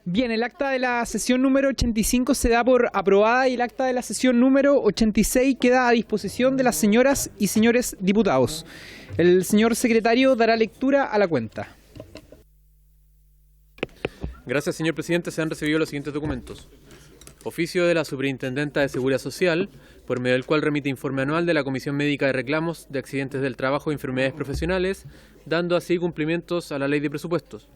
Bien, el acta de la sesión número 85 se da por aprobada y el acta de la sesión número 86 queda a disposición de las señoras y señores diputados. El señor secretario dará lectura a la cuenta. Gracias, señor presidente. Se han recibido los siguientes documentos. Oficio de la Superintendenta de Seguridad Social, por medio del cual remite informe anual de la Comisión Médica de Reclamos de Accidentes del Trabajo y Enfermedades Profesionales, dando así cumplimientos a la Ley de Presupuestos.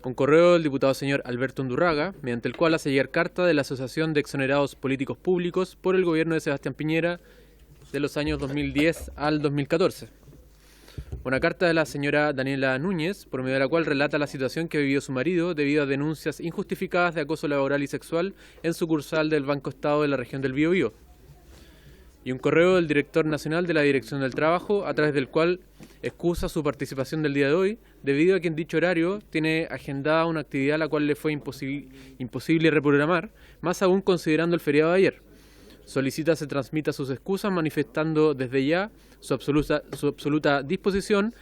Con correo del diputado señor Alberto Undurraga, mediante el cual hace llegar carta de la Asociación de Exonerados Políticos Públicos por el gobierno de Sebastián Piñera de los años 2010 al 2014. Una carta de la señora Daniela Núñez, por medio de la cual relata la situación que vivió su marido debido a denuncias injustificadas de acoso laboral y sexual en sucursal del Banco Estado de la región del Biobío. Y un correo del director nacional de la Dirección del Trabajo, a través del cual excusa su participación del día de hoy, debido a que en dicho horario tiene agendada una actividad la cual le fue imposible reprogramar, más aún considerando el feriado de ayer. Solicita se transmita sus excusas, manifestando desde ya su absoluta disposición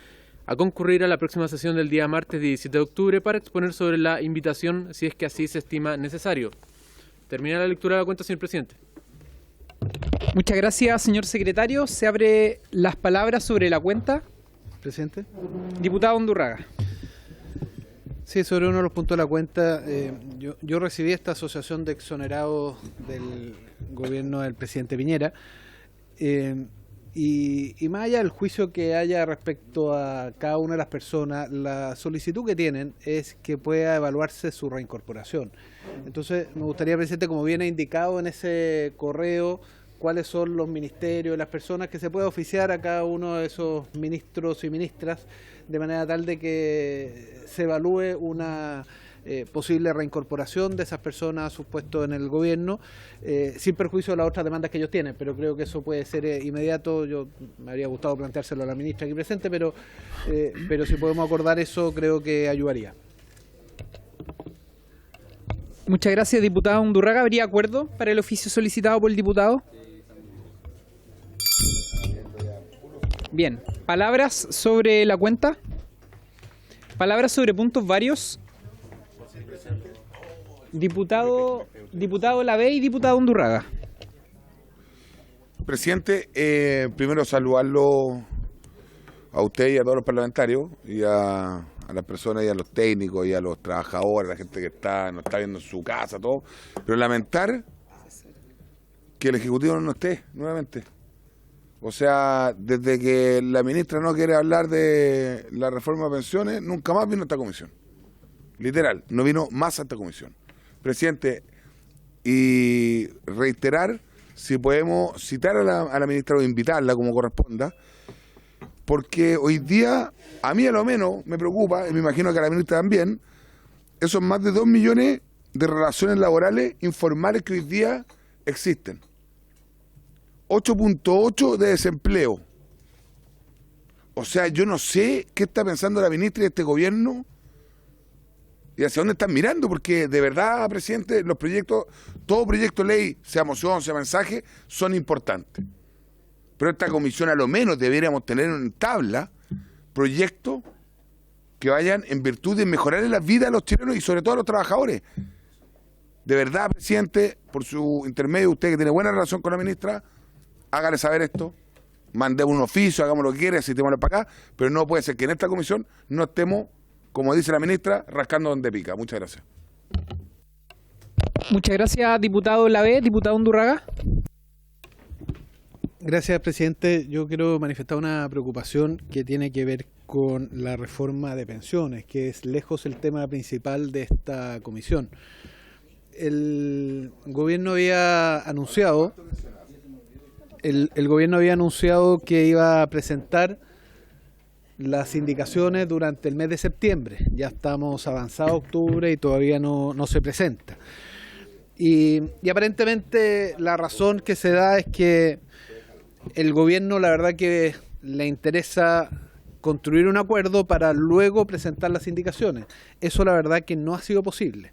a concurrir a la próxima sesión del día martes 17 de octubre para exponer sobre la invitación, si es que así se estima necesario. Termina la lectura de la cuenta, señor presidente. Muchas gracias, señor secretario. Se abre las palabras sobre la cuenta. Presidente. Diputado Undurraga. Sí, sobre uno de los puntos de la cuenta, yo recibí esta asociación de exonerados del gobierno del presidente Piñera y más allá del juicio que haya respecto a cada una de las personas, la solicitud que tienen es que pueda evaluarse su reincorporación. Entonces me gustaría, presidente, como viene indicado en ese correo, cuáles son los ministerios, las personas que se puede oficiar a cada uno de esos ministros y ministras, de manera tal de que se evalúe una posible reincorporación de esas personas a sus puestos en el gobierno, sin perjuicio de las otras demandas que ellos tienen, pero creo que eso puede ser inmediato. Yo me habría gustado planteárselo a la ministra aquí presente, pero si podemos acordar eso, creo que ayudaría. Muchas gracias, diputado Undurraga. ¿Habría acuerdo para el oficio solicitado por el diputado? Bien. ¿Palabras sobre la cuenta? ¿Palabras sobre puntos varios? Diputado Lavé y diputado Undurraga. Presidente, primero saludarlo a usted y a todos los parlamentarios y a las personas y a los técnicos y a los trabajadores, a la gente que nos está viendo en su casa, todo, pero lamentar que el Ejecutivo no esté nuevamente. O sea, desde que la ministra no quiere hablar de la reforma de pensiones, nunca más vino a esta comisión. Literal, no vino más a esta comisión. Presidente, y reiterar, si podemos citar a la ministra o invitarla como corresponda, porque hoy día, a mí a lo menos me preocupa, y me imagino que a la ministra también, esos más de 2 millones de relaciones laborales informales que hoy día existen. 8.8 de desempleo. O sea, yo no sé qué está pensando la ministra y este gobierno y hacia dónde están mirando, porque de verdad, presidente, los proyectos, todo proyecto de ley, sea moción, sea mensaje, son importantes. Pero esta comisión a lo menos deberíamos tener en tabla proyectos que vayan en virtud de mejorar la vida de los chilenos y sobre todo a los trabajadores. De verdad, presidente, por su intermedio, usted que tiene buena relación con la ministra, hágale saber esto, mandemos un oficio, hagamos lo que quiera, citémoslo para acá, pero no puede ser que en esta comisión no estemos, como dice la ministra, rascando donde pica. Muchas gracias. Muchas gracias, diputado Lavé. Diputado Undurraga. Gracias, presidente. Yo quiero manifestar una preocupación que tiene que ver con la reforma de pensiones, que es lejos el tema principal de esta comisión. El gobierno había anunciado que iba a presentar las indicaciones durante el mes de septiembre. Ya estamos avanzados octubre y todavía no se presenta. Y aparentemente la razón que se da es que el gobierno, la verdad que le interesa construir un acuerdo para luego presentar las indicaciones. Eso la verdad que no ha sido posible.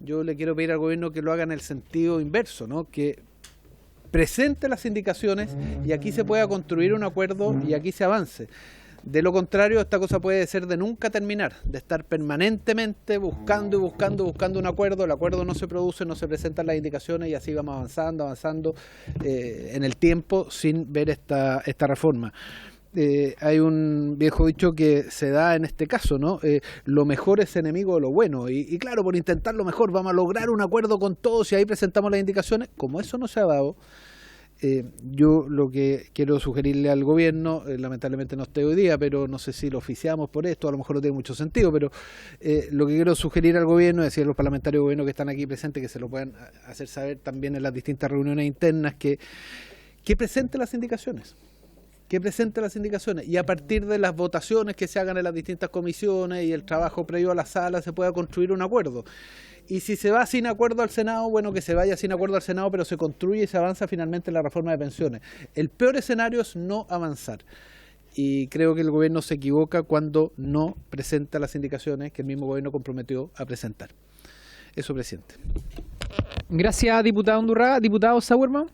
Yo le quiero pedir al gobierno que lo haga en el sentido inverso, ¿no? Que presente las indicaciones y aquí se pueda construir un acuerdo y aquí se avance. De lo contrario, esta cosa puede ser de nunca terminar, de estar permanentemente buscando un acuerdo. El acuerdo no se produce, no se presentan las indicaciones y así vamos avanzando en el tiempo sin ver esta reforma. Hay un viejo dicho que se da en este caso, ¿no? Lo mejor es enemigo de lo bueno y claro, por intentar lo mejor vamos a lograr un acuerdo con todos y ahí presentamos las indicaciones. Como eso no se ha dado, yo lo que quiero sugerirle al gobierno, lamentablemente no estoy hoy día, pero no sé si lo oficiamos por esto, a lo mejor no tiene mucho sentido, pero lo que quiero sugerir al gobierno, es decir, a los parlamentarios del gobierno que están aquí presentes, que se lo puedan hacer saber también en las distintas reuniones internas, que presente las indicaciones. Y a partir de las votaciones que se hagan en las distintas comisiones y el trabajo previo a la sala se pueda construir un acuerdo. Y si se va sin acuerdo al Senado, bueno, que se vaya sin acuerdo al Senado, pero se construye y se avanza finalmente en la reforma de pensiones. El peor escenario es no avanzar. Y creo que el gobierno se equivoca cuando no presenta las indicaciones que el mismo gobierno comprometió a presentar. Eso, presidente. Gracias, diputado Undurraga. Diputado Sauerman.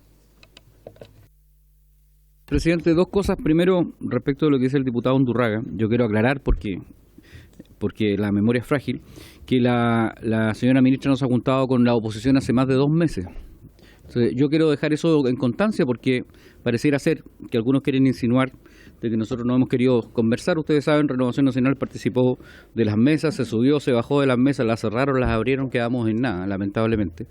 Presidente, dos cosas. Primero, respecto de lo que dice el diputado Undurraga, yo quiero aclarar porque la memoria es frágil, que la señora ministra nos ha juntado con la oposición hace más de 2 meses. Entonces, yo quiero dejar eso en constancia porque pareciera ser que algunos quieren insinuar de que nosotros no hemos querido conversar. Ustedes saben, Renovación Nacional participó de las mesas, se subió, se bajó de las mesas, las cerraron, las abrieron, quedamos en nada, lamentablemente.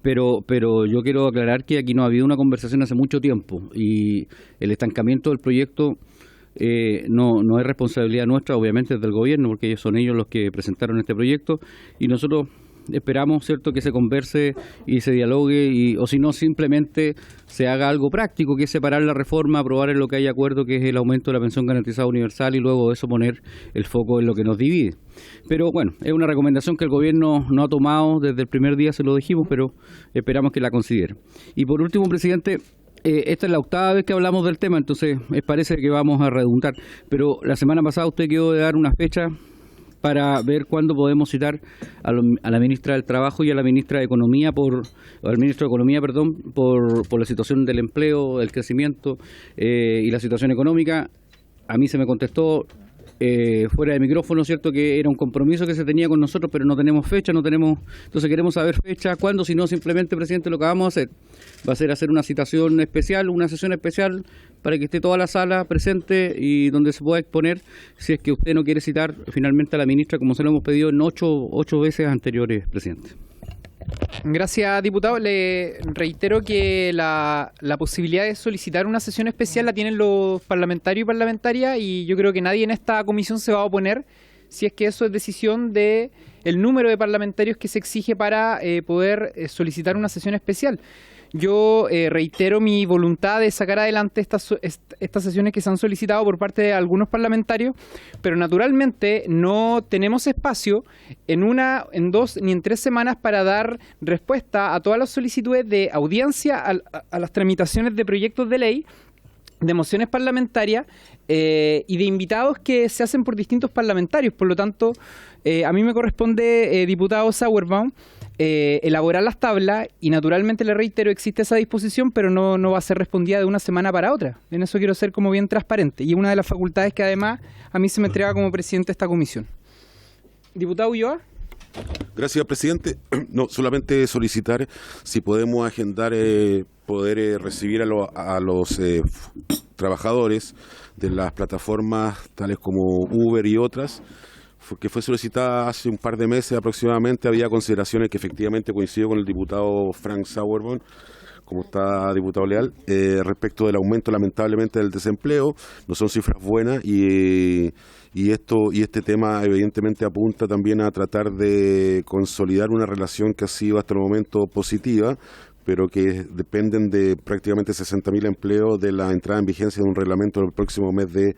Pero yo quiero aclarar que aquí no ha habido una conversación hace mucho tiempo y el estancamiento del proyecto no es responsabilidad nuestra, obviamente, del gobierno, porque son ellos los que presentaron este proyecto y nosotros esperamos, ¿cierto?, que se converse y se dialogue o si no, simplemente se haga algo práctico, que es separar la reforma, aprobar en lo que hay acuerdo, que es el aumento de la pensión garantizada universal y luego de eso poner el foco en lo que nos divide. Pero bueno, es una recomendación que el gobierno no ha tomado desde el primer día, se lo dijimos, pero esperamos que la considere. Y por último, presidente, esta es la 8ª vez que hablamos del tema, entonces parece que vamos a redundar, pero la semana pasada usted quedó de dar una fecha para ver cuándo podemos citar a la ministra del Trabajo y a la ministra de Economía por la situación del empleo, del crecimiento y la situación económica. A mí se me contestó fuera de micrófono, ¿cierto?, que era un compromiso que se tenía con nosotros, pero no tenemos fecha, entonces queremos saber fecha, cuándo, si no, simplemente, presidente, lo que vamos a hacer va a ser hacer una citación especial, una sesión especial para que esté toda la sala presente y donde se pueda exponer, si es que usted no quiere citar finalmente a la ministra, como se lo hemos pedido en 8 veces anteriores, presidente. Gracias, diputado. Le reitero que la posibilidad de solicitar una sesión especial la tienen los parlamentarios y parlamentarias y yo creo que nadie en esta comisión se va a oponer si es que eso es decisión de el número de parlamentarios que se exige para poder solicitar una sesión especial. Yo reitero mi voluntad de sacar adelante estas sesiones que se han solicitado por parte de algunos parlamentarios, pero naturalmente no tenemos espacio en 1, en 2 ni en 3 semanas para dar respuesta a todas las solicitudes de audiencia, a las tramitaciones de proyectos de ley, de mociones parlamentarias y de invitados que se hacen por distintos parlamentarios. Por lo tanto, a mí me corresponde, diputado Sauerbaum, elaborar las tablas y naturalmente le reitero, existe esa disposición, pero no va a ser respondida de una semana para otra. En eso quiero ser como bien transparente y una de las facultades que además a mí se me entrega como presidente de esta comisión. Diputado Ulloa. Gracias, presidente. No, solamente solicitar si podemos agendar poder recibir a los trabajadores de las plataformas tales como Uber y otras, que fue solicitada hace un par de meses aproximadamente. Había consideraciones que efectivamente coincido con el diputado Frank Sauerborn, como está diputado leal, respecto del aumento lamentablemente del desempleo. No son cifras buenas y este tema evidentemente apunta también a tratar de consolidar una relación que ha sido hasta el momento positiva, pero que dependen de prácticamente 60.000 empleos de la entrada en vigencia de un reglamento el próximo mes de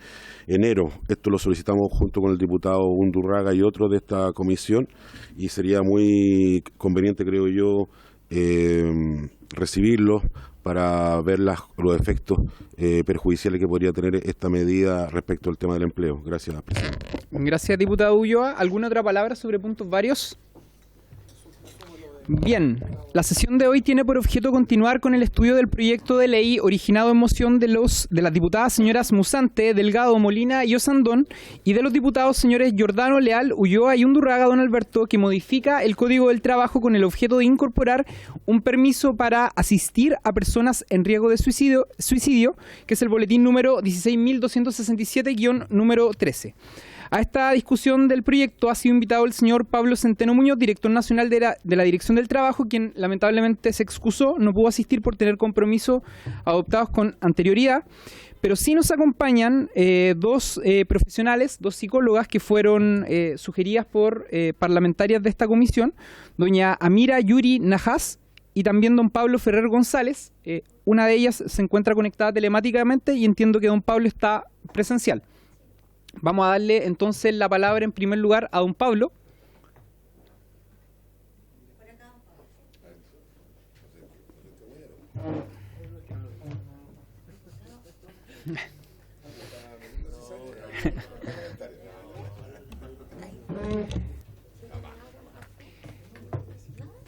enero. Esto lo solicitamos junto con el diputado Undurraga y otros de esta comisión y sería muy conveniente, creo yo, recibirlos para ver los efectos perjudiciales que podría tener esta medida respecto al tema del empleo. Gracias, presidente. Gracias, diputado Ulloa. ¿Alguna otra palabra sobre puntos varios? Bien, la sesión de hoy tiene por objeto continuar con el estudio del proyecto de ley originado en moción de las diputadas señoras Musante, Delgado, Molina y Osandón y de los diputados señores Giordano, Leal, Ulloa y Undurraga, don Alberto, que modifica el Código del Trabajo con el objeto de incorporar un permiso para asistir a personas en riesgo de suicidio, que es el boletín número 16.267-número 13. A esta discusión del proyecto ha sido invitado el señor Pablo Centeno Muñoz, director nacional de la Dirección del Trabajo, quien lamentablemente se excusó, no pudo asistir por tener compromisos adoptados con anterioridad, pero sí nos acompañan dos profesionales, dos psicólogas que fueron sugeridas por parlamentarias de esta comisión, doña Amira Yuri Najas y también don Pablo Ferrer González. Una de ellas se encuentra conectada telemáticamente y entiendo que don Pablo está presencial. Vamos a darle entonces la palabra en primer lugar a don Pablo.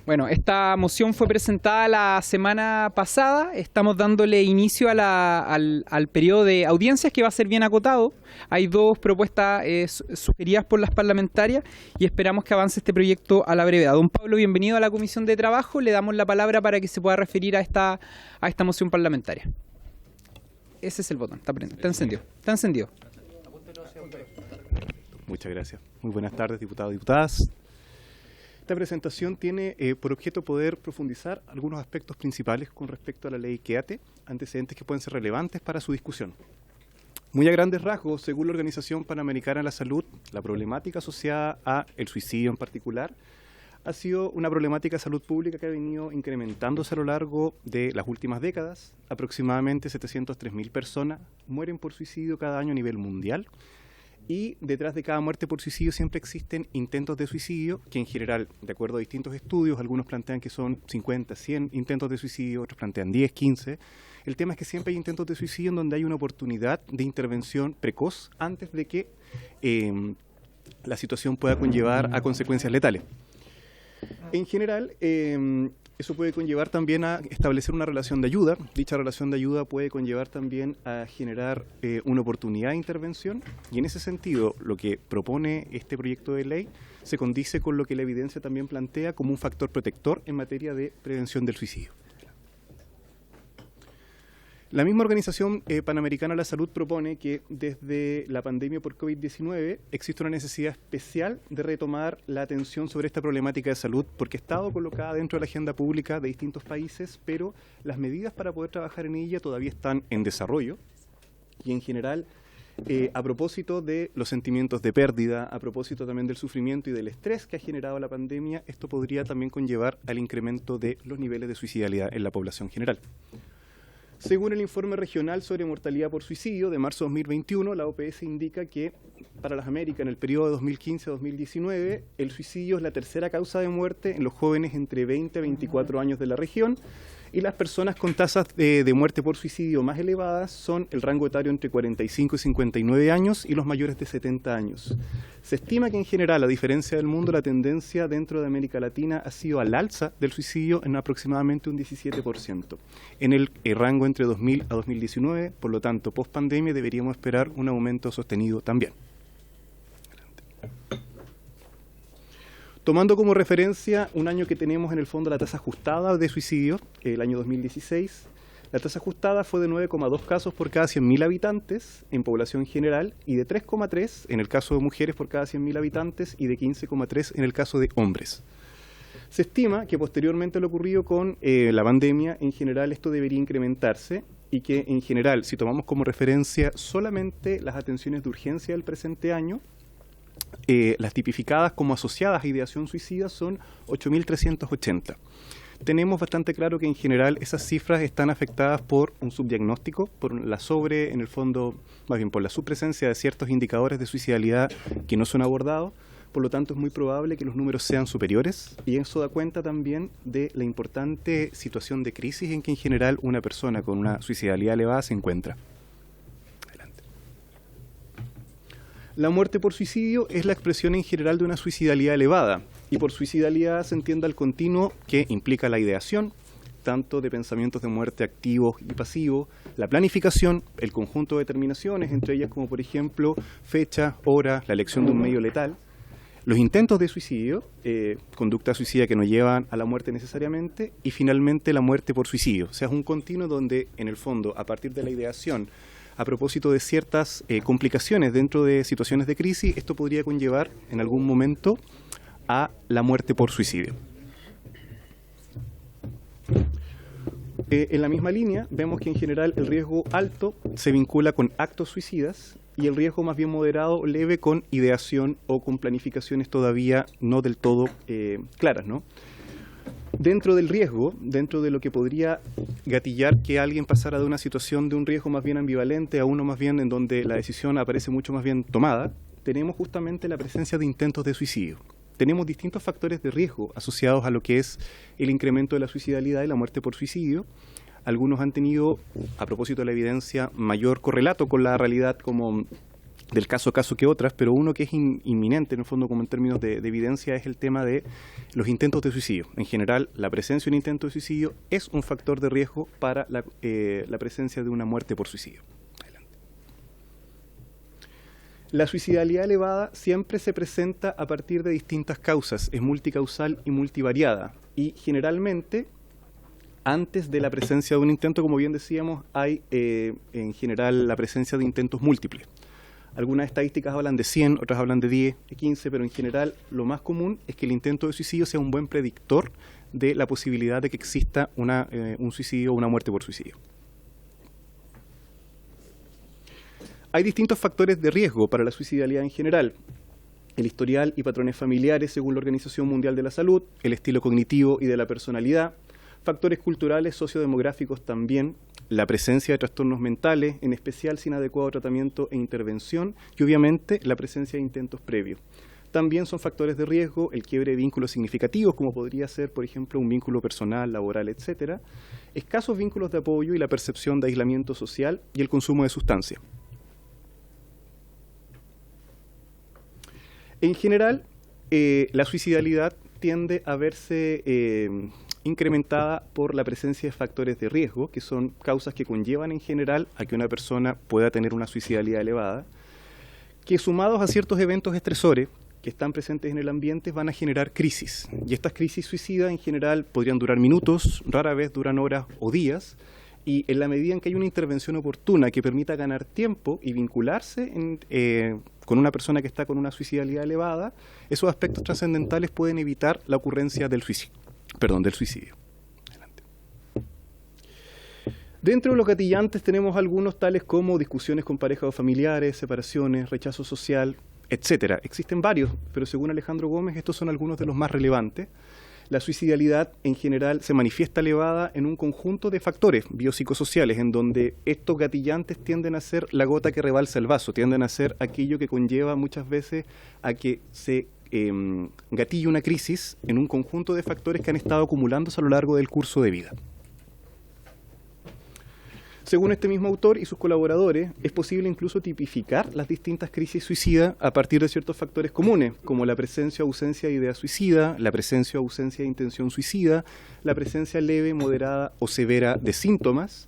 Bueno, esta moción fue presentada la semana pasada. Estamos dándole inicio a al periodo de audiencias, que va a ser bien acotado. Hay dos propuestas sugeridas por las parlamentarias y esperamos que avance este proyecto a la brevedad. Don Pablo, bienvenido a la Comisión de Trabajo. Le damos la palabra para que se pueda referir a esta moción parlamentaria. Ese es el botón. Está encendido. Está encendido. Muchas gracias. Muy buenas tardes, diputados y diputadas. Esta presentación tiene por objeto poder profundizar algunos aspectos principales con respecto a la ley QUEATE, antecedentes que pueden ser relevantes para su discusión. Muy a grandes rasgos, según la Organización Panamericana de la Salud, la problemática asociada a el suicidio en particular ha sido una problemática de salud pública que ha venido incrementándose a lo largo de las últimas décadas. Aproximadamente 703.000 personas mueren por suicidio cada año a nivel mundial. Y detrás de cada muerte por suicidio siempre existen intentos de suicidio, que en general, de acuerdo a distintos estudios, algunos plantean que son 50, 100 intentos de suicidio, otros plantean 10, 15. El tema es que siempre hay intentos de suicidio en donde hay una oportunidad de intervención precoz antes de que la situación pueda conllevar a consecuencias letales. En general, eso puede conllevar también a establecer una relación de ayuda. Dicha relación de ayuda puede conllevar también a generar una oportunidad de intervención, y en ese sentido lo que propone este proyecto de ley se condice con lo que la evidencia también plantea como un factor protector en materia de prevención del suicidio. La misma Organización Panamericana de la Salud propone que desde la pandemia por COVID-19 existe una necesidad especial de retomar la atención sobre esta problemática de salud, porque ha estado colocada dentro de la agenda pública de distintos países, pero las medidas para poder trabajar en ella todavía están en desarrollo. Y en general, a propósito de los sentimientos de pérdida, a propósito también del sufrimiento y del estrés que ha generado la pandemia, esto podría también conllevar al incremento de los niveles de suicidalidad en la población general. Según el informe regional sobre mortalidad por suicidio de marzo de 2021, la OPS indica que para las Américas, en el periodo de 2015 a 2019, el suicidio es la tercera causa de muerte en los jóvenes entre 20 a 24 años de la región, y las personas con tasas de muerte por suicidio más elevadas son el rango etario entre 45 y 59 años y los mayores de 70 años. Se estima que en general, a diferencia del mundo, la tendencia dentro de América Latina ha sido al alza del suicidio en aproximadamente un 17%. En el rango entre 2000 a 2019, por lo tanto, post pandemia deberíamos esperar un aumento sostenido también. Tomando como referencia un año que tenemos en el fondo la tasa ajustada de suicidio, el año 2016, la tasa ajustada fue de 9,2 casos por cada 100.000 habitantes en población general y de 3,3 en el caso de mujeres por cada 100.000 habitantes y de 15,3 en el caso de hombres. Se estima que posteriormente a lo ocurrido con la pandemia, en general esto debería incrementarse y que en general, si tomamos como referencia solamente las atenciones de urgencia del presente año, las tipificadas como asociadas a ideación suicida son 8.380. Tenemos bastante claro que en general esas cifras están afectadas por un subdiagnóstico, por la más bien por la subpresencia de ciertos indicadores de suicidalidad que no son abordados, por lo tanto es muy probable que los números sean superiores, y eso da cuenta también de la importante situación de crisis en que en general una persona con una suicidalidad elevada se encuentra. Adelante. La muerte por suicidio es la expresión en general de una suicidalidad elevada, y por suicidalidad se entiende al continuo que implica la ideación, tanto de pensamientos de muerte activos y pasivos, la planificación, el conjunto de determinaciones, entre ellas como por ejemplo fecha, hora, la elección de un medio letal, los intentos de suicidio, conducta suicida que no llevan a la muerte necesariamente, y finalmente la muerte por suicidio. O sea, es un continuo donde, en el fondo, a partir de la ideación, a propósito de ciertas complicaciones dentro de situaciones de crisis, esto podría conllevar en algún momento a la muerte por suicidio. En la misma línea, vemos que en general el riesgo alto se vincula con actos suicidas y el riesgo más bien moderado o leve con ideación o con planificaciones todavía no del todo claras, ¿no? Dentro del riesgo, dentro de lo que podría gatillar que alguien pasara de una situación de un riesgo más bien ambivalente a uno más bien en donde la decisión aparece mucho más bien tomada, tenemos justamente la presencia de intentos de suicidio. Tenemos distintos factores de riesgo asociados a lo que es el incremento de la suicidalidad y la muerte por suicidio. Algunos han tenido, a propósito de la evidencia, mayor correlato con la realidad como del caso a caso que otras, pero uno que es inminente en el fondo como en términos de evidencia es el tema de los intentos de suicidio. En general, la presencia de un intento de suicidio es un factor de riesgo para la presencia de una muerte por suicidio. La suicidalidad elevada siempre se presenta a partir de distintas causas, es multicausal y multivariada, y generalmente antes de la presencia de un intento, como bien decíamos, hay en general la presencia de intentos múltiples. Algunas estadísticas hablan de 100, otras hablan de 10, de 15, pero en general lo más común es que el intento de suicidio sea un buen predictor de la posibilidad de que exista un suicidio o una muerte por suicidio. Hay distintos factores de riesgo para la suicidalidad en general. El historial y patrones familiares según la Organización Mundial de la Salud, el estilo cognitivo y de la personalidad, factores culturales, sociodemográficos también, la presencia de trastornos mentales, en especial sin adecuado tratamiento e intervención, y obviamente la presencia de intentos previos. También son factores de riesgo el quiebre de vínculos significativos, como podría ser, por ejemplo, un vínculo personal, laboral, etcétera, escasos vínculos de apoyo y la percepción de aislamiento social y el consumo de sustancias. En general, la suicidalidad tiende a verse incrementada por la presencia de factores de riesgo, que son causas que conllevan en general a que una persona pueda tener una suicidalidad elevada, que sumados a ciertos eventos estresores que están presentes en el ambiente van a generar crisis. Y estas crisis suicidas en general podrían durar minutos, rara vez duran horas o días, y en la medida en que hay una intervención oportuna que permita ganar tiempo y vincularse con una persona que está con una suicidalidad elevada, esos aspectos trascendentales pueden evitar la ocurrencia del suicidio. Adelante. Dentro de los gatillantes tenemos algunos tales como discusiones con parejas o familiares, separaciones, rechazo social, etcétera. Existen varios, pero según Alejandro Gómez estos son algunos de los más relevantes. La suicidalidad en general se manifiesta elevada en un conjunto de factores biopsicosociales en donde estos gatillantes tienden a ser la gota que rebalsa el vaso, tienden a ser aquello que conlleva muchas veces a que se gatille una crisis en un conjunto de factores que han estado acumulándose a lo largo del curso de vida. Según este mismo autor y sus colaboradores, es posible incluso tipificar las distintas crisis suicidas a partir de ciertos factores comunes, como la presencia o ausencia de idea suicida, la presencia o ausencia de intención suicida, la presencia leve, moderada o severa de síntomas,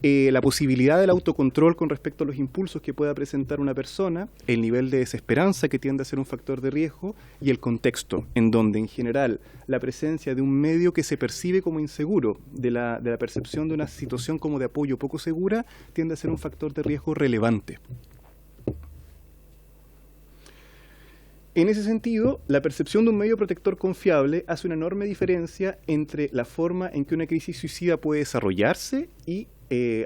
la posibilidad del autocontrol con respecto a los impulsos que pueda presentar una persona, el nivel de desesperanza que tiende a ser un factor de riesgo y el contexto, en donde en general la presencia de un medio que se percibe como inseguro, de la percepción de una situación como de apoyo poco segura, tiende a ser un factor de riesgo relevante. En ese sentido, la percepción de un medio protector confiable hace una enorme diferencia entre la forma en que una crisis suicida puede desarrollarse y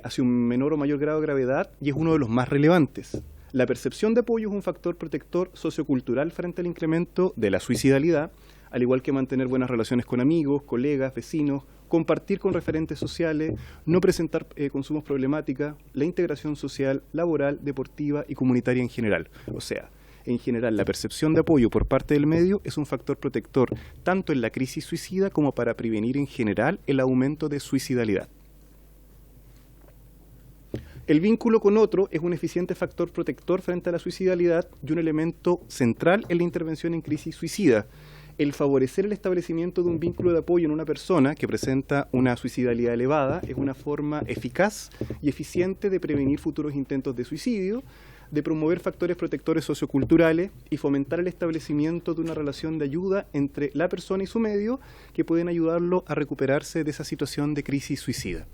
hacia un menor o mayor grado de gravedad, y es uno de los más relevantes. La percepción de apoyo es un factor protector sociocultural frente al incremento de la suicidalidad, al igual que mantener buenas relaciones con amigos, colegas, vecinos, compartir con referentes sociales, no presentar consumos problemáticos, la integración social, laboral, deportiva y comunitaria en general. O sea, En general, la percepción de apoyo por parte del medio es un factor protector tanto en la crisis suicida como para prevenir en general el aumento de suicidalidad. El vínculo con otro es un eficiente factor protector frente a la suicidalidad y un elemento central en la intervención en crisis suicida. El favorecer el establecimiento de un vínculo de apoyo en una persona que presenta una suicidalidad elevada es una forma eficaz y eficiente de prevenir futuros intentos de suicidio, de promover factores protectores socioculturales y fomentar el establecimiento de una relación de ayuda entre la persona y su medio que pueden ayudarlo a recuperarse de esa situación de crisis suicida.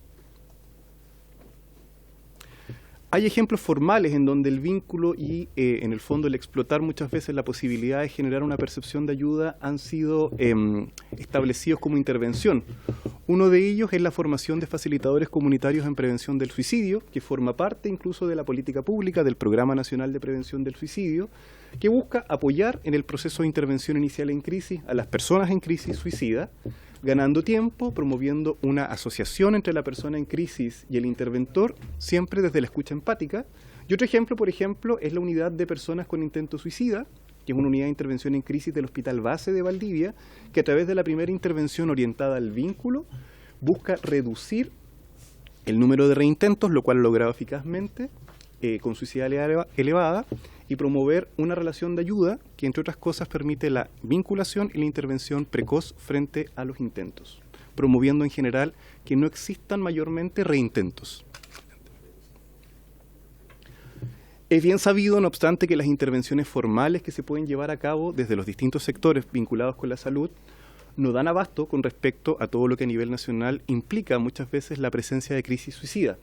Hay ejemplos formales en donde el vínculo y, en el fondo, el explotar muchas veces la posibilidad de generar una percepción de ayuda han sido establecidos como intervención. Uno de ellos es la formación de facilitadores comunitarios en prevención del suicidio, que forma parte incluso de la política pública del Programa Nacional de Prevención del Suicidio, que busca apoyar en el proceso de intervención inicial en crisis a las personas en crisis suicida, ganando tiempo, promoviendo una asociación entre la persona en crisis y el interventor, siempre desde la escucha empática. Y otro ejemplo, por ejemplo, es la unidad de personas con intento suicida, que es una unidad de intervención en crisis del Hospital Base de Valdivia, que a través de la primera intervención orientada al vínculo, busca reducir el número de reintentos, lo cual ha logrado eficazmente, con suicidalidad elevada, y promover una relación de ayuda que, entre otras cosas, permite la vinculación y la intervención precoz frente a los intentos, promoviendo en general que no existan mayormente reintentos. Es bien sabido, no obstante, que las intervenciones formales que se pueden llevar a cabo desde los distintos sectores vinculados con la salud no dan abasto con respecto a todo lo que a nivel nacional implica muchas veces la presencia de crisis suicida,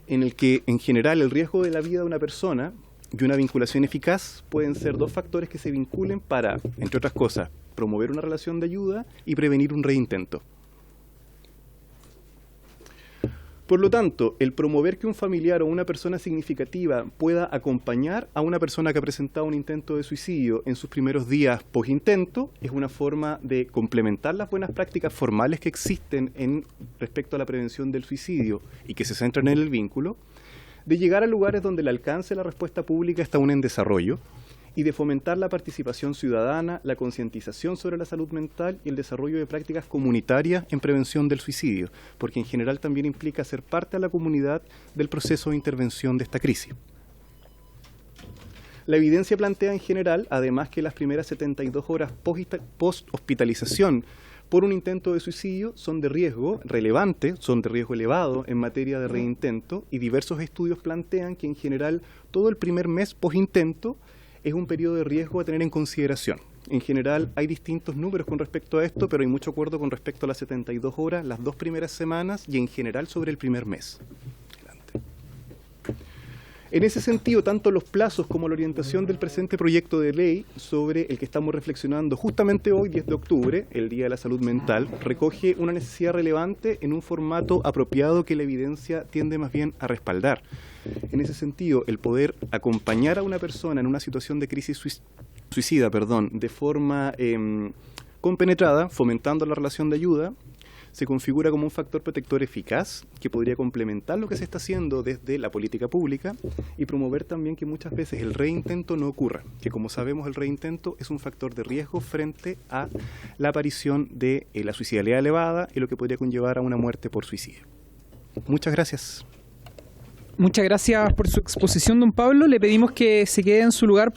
en el que, en general, el riesgo de la vida de una persona y una vinculación eficaz pueden ser dos factores que se vinculen para, entre otras cosas, promover una relación de ayuda y prevenir un reintento. Por lo tanto, el promover que un familiar o una persona significativa pueda acompañar a una persona que ha presentado un intento de suicidio en sus primeros días post-intento es una forma de complementar las buenas prácticas formales que existen respecto a la prevención del suicidio y que se centran en el vínculo, de llegar a lugares donde el alcance de la respuesta pública está aún en desarrollo y de fomentar la participación ciudadana, la concientización sobre la salud mental y el desarrollo de prácticas comunitarias en prevención del suicidio, porque en general también implica ser parte de la comunidad del proceso de intervención de esta crisis. La evidencia plantea en general, además, que las primeras 72 horas post-hospitalización por un intento de suicidio son de riesgo relevante, son de riesgo elevado en materia de reintento, y diversos estudios plantean que en general todo el primer mes post-intento es un periodo de riesgo a tener en consideración. En general hay distintos números con respecto a esto, pero hay mucho acuerdo con respecto a las 72 horas, las 2 primeras semanas y en general sobre el primer mes. En ese sentido, tanto los plazos como la orientación del presente proyecto de ley sobre el que estamos reflexionando justamente hoy, 10 de octubre, el Día de la Salud Mental, recoge una necesidad relevante en un formato apropiado que la evidencia tiende más bien a respaldar. En ese sentido, el poder acompañar a una persona en una situación de crisis suicida, de forma compenetrada, fomentando la relación de ayuda, se configura como un factor protector eficaz que podría complementar lo que se está haciendo desde la política pública y promover también que muchas veces el reintento no ocurra, que como sabemos el reintento es un factor de riesgo frente a la aparición de la suicidalidad elevada y lo que podría conllevar a una muerte por suicidio. Muchas gracias. Muchas gracias por su exposición, don Pablo. Le pedimos que se quede en su lugar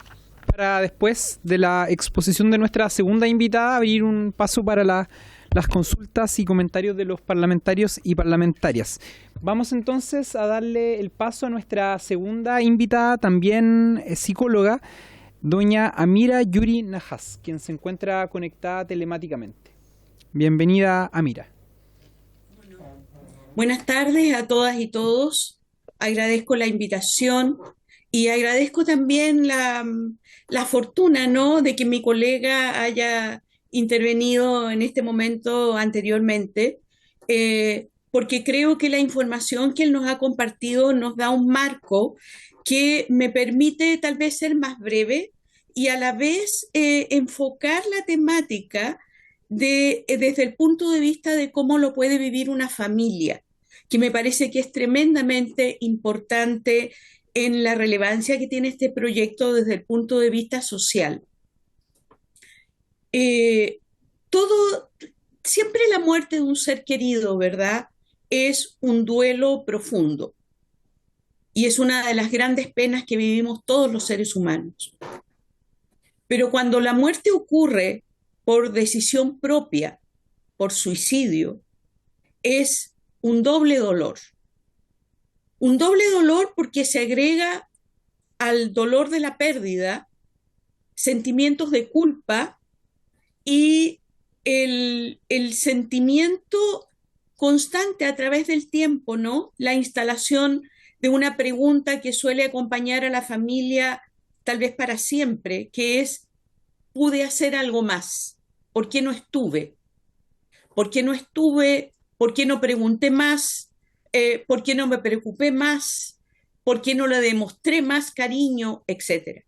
para después de la exposición de nuestra segunda invitada abrir un paso para las consultas y comentarios de los parlamentarios y parlamentarias. Vamos entonces a darle el paso a nuestra segunda invitada, también psicóloga, doña Amira Yuri Najas, quien se encuentra conectada telemáticamente. Bienvenida, Amira. Buenas tardes a todas y todos. Agradezco la invitación y agradezco también la fortuna, ¿no?, de que mi colega haya intervenido en este momento anteriormente, porque creo que la información que él nos ha compartido nos da un marco que me permite tal vez ser más breve y a la vez enfocar la temática desde el punto de vista de cómo lo puede vivir una familia, que me parece que es tremendamente importante en la relevancia que tiene este proyecto desde el punto de vista social. Siempre la muerte de un ser querido, ¿verdad? Es un duelo profundo y es una de las grandes penas que vivimos todos los seres humanos. Pero cuando la muerte ocurre por decisión propia, por suicidio, es un doble dolor. Un doble dolor porque se agrega al dolor de la pérdida sentimientos de culpa y el sentimiento constante a través del tiempo, ¿no? La instalación de una pregunta que suele acompañar a la familia tal vez para siempre, que es, ¿pude hacer algo más? ¿Por qué no estuve? ¿Por qué no estuve? ¿Por qué no pregunté más? ¿Por qué no me preocupé más? ¿Por qué no le demostré más cariño? Etcétera.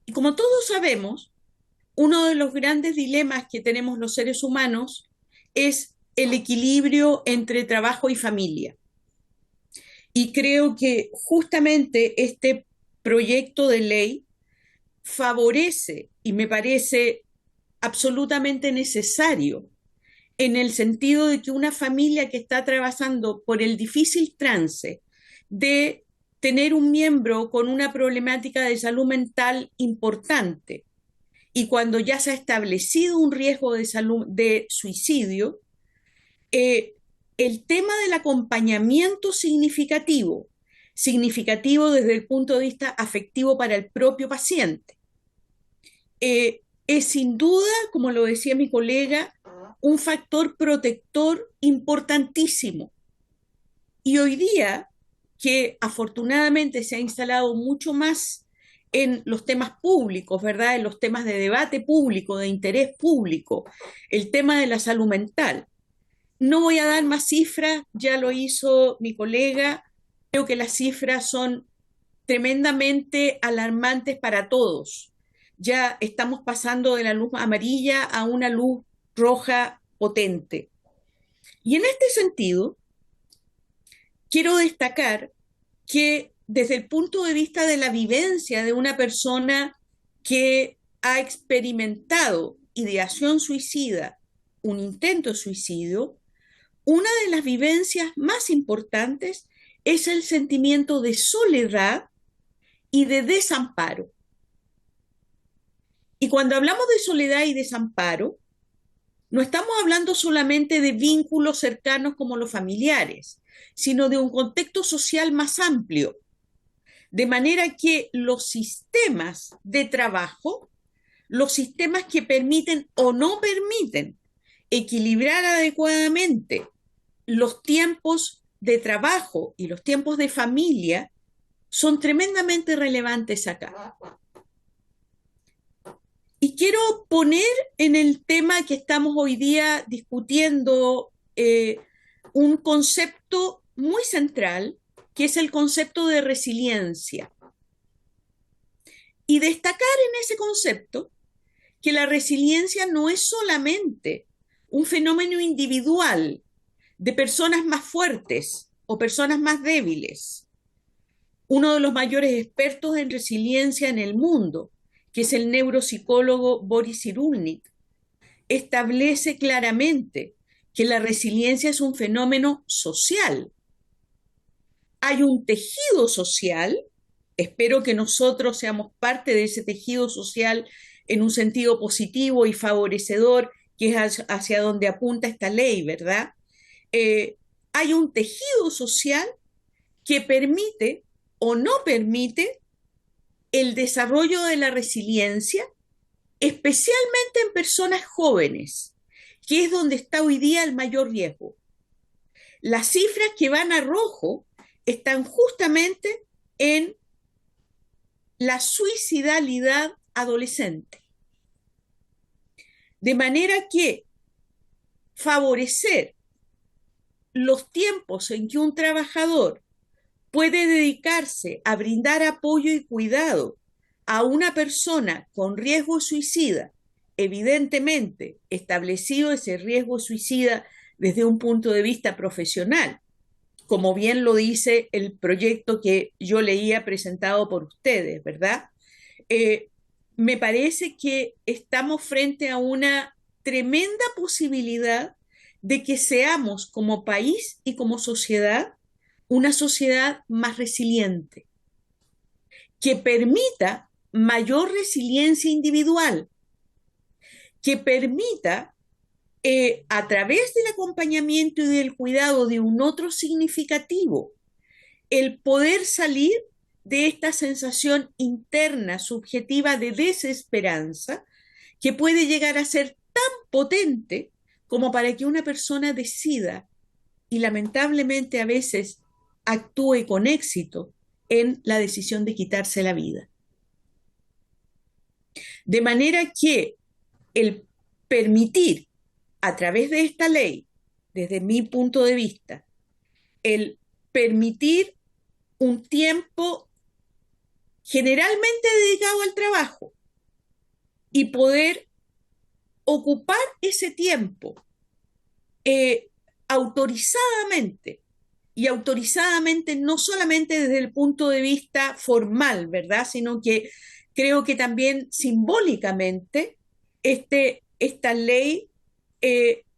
Y como todos sabemos, uno de los grandes dilemas que tenemos los seres humanos es el equilibrio entre trabajo y familia. Y creo que justamente este proyecto de ley favorece y me parece absolutamente necesario en el sentido de que una familia que está atravesando por el difícil trance de tener un miembro con una problemática de salud mental importante y cuando ya se ha establecido un riesgo de suicidio, el tema del acompañamiento significativo desde el punto de vista afectivo para el propio paciente, es sin duda, como lo decía mi colega, un factor protector importantísimo. Y hoy día, que afortunadamente se ha instalado mucho más en los temas públicos, ¿verdad? En los temas de debate público, de interés público, el tema de la salud mental. No voy a dar más cifras, ya lo hizo mi colega, creo que las cifras son tremendamente alarmantes para todos. Ya estamos pasando de la luz amarilla a una luz roja potente. Y en este sentido, quiero destacar que desde el punto de vista de la vivencia de una persona que ha experimentado ideación suicida, un intento de suicidio, una de las vivencias más importantes es el sentimiento de soledad y de desamparo. Y cuando hablamos de soledad y desamparo, no estamos hablando solamente de vínculos cercanos como los familiares, sino de un contexto social más amplio. De manera que los sistemas de trabajo, los sistemas que permiten o no permiten equilibrar adecuadamente los tiempos de trabajo y los tiempos de familia, son tremendamente relevantes acá. Y quiero poner en el tema que estamos hoy día discutiendo un concepto muy central, que es el concepto de resiliencia. Y destacar en ese concepto que la resiliencia no es solamente un fenómeno individual de personas más fuertes o personas más débiles. Uno de los mayores expertos en resiliencia en el mundo, que es el neuropsicólogo Boris Cyrulnik, establece claramente que la resiliencia es un fenómeno social. Hay un tejido social, espero que nosotros seamos parte de ese tejido social en un sentido positivo y favorecedor, que es hacia donde apunta esta ley, ¿verdad? Hay un tejido social que permite o no permite el desarrollo de la resiliencia, especialmente en personas jóvenes, que es donde está hoy día el mayor riesgo. Las cifras que van a rojo están justamente en la suicidalidad adolescente. De manera que favorecer los tiempos en que un trabajador puede dedicarse a brindar apoyo y cuidado a una persona con riesgo suicida, evidentemente establecido ese riesgo suicida desde un punto de vista profesional, como bien lo dice el proyecto que yo leía presentado por ustedes, ¿verdad? Me parece que estamos frente a una tremenda posibilidad de que seamos como país y como sociedad una sociedad más resiliente, que permita mayor resiliencia individual, que permita a través del acompañamiento y del cuidado de un otro significativo, el poder salir de esta sensación interna, subjetiva de desesperanza, que puede llegar a ser tan potente como para que una persona decida, y lamentablemente a veces actúe con éxito en la decisión de quitarse la vida. De manera que el permitir a través de esta ley, desde mi punto de vista, el permitir un tiempo generalmente dedicado al trabajo y poder ocupar ese tiempo autorizadamente, y autorizadamente no solamente desde el punto de vista formal, ¿verdad?, sino que creo que también simbólicamente esta ley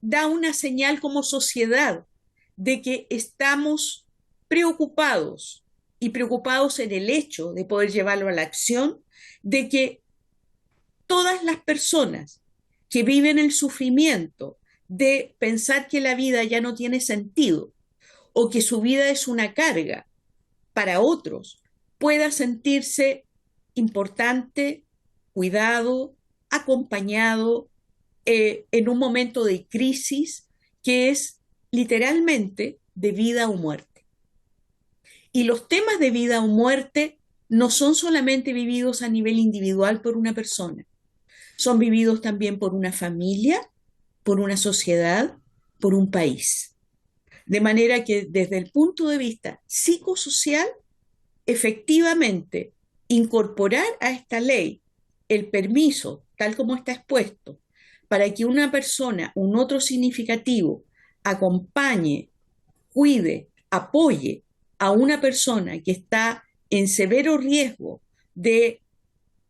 da una señal como sociedad de que estamos preocupados, y preocupados en el hecho de poder llevarlo a la acción, de que todas las personas que viven el sufrimiento de pensar que la vida ya no tiene sentido o que su vida es una carga para otros, pueda sentirse importante, cuidado, acompañado en un momento de crisis que es literalmente de vida o muerte. Y los temas de vida o muerte no son solamente vividos a nivel individual por una persona, son vividos también por una familia, por una sociedad, por un país. De manera que desde el punto de vista psicosocial, efectivamente, incorporar a esta ley el permiso, tal como está expuesto, para que una persona, un otro significativo, acompañe, cuide, apoye a una persona que está en severo riesgo de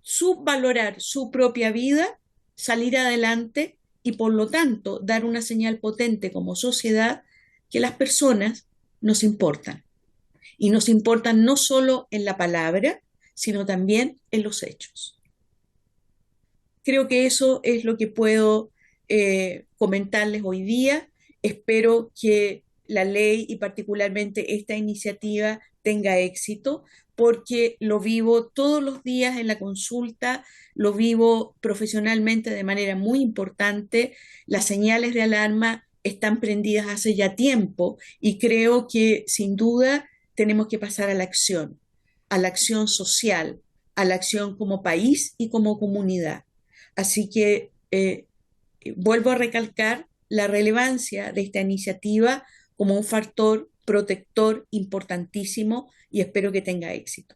subvalorar su propia vida, salir adelante y por lo tanto dar una señal potente como sociedad que las personas nos importan. Y nos importan no solo en la palabra, sino también en los hechos. Creo que eso es lo que puedo comentarles hoy día. Espero que la ley y particularmente esta iniciativa tenga éxito, porque lo vivo todos los días en la consulta, lo vivo profesionalmente de manera muy importante. Las señales de alarma están prendidas hace ya tiempo y creo que sin duda tenemos que pasar a la acción social, a la acción como país y como comunidad. Así que vuelvo a recalcar la relevancia de esta iniciativa como un factor protector importantísimo y espero que tenga éxito.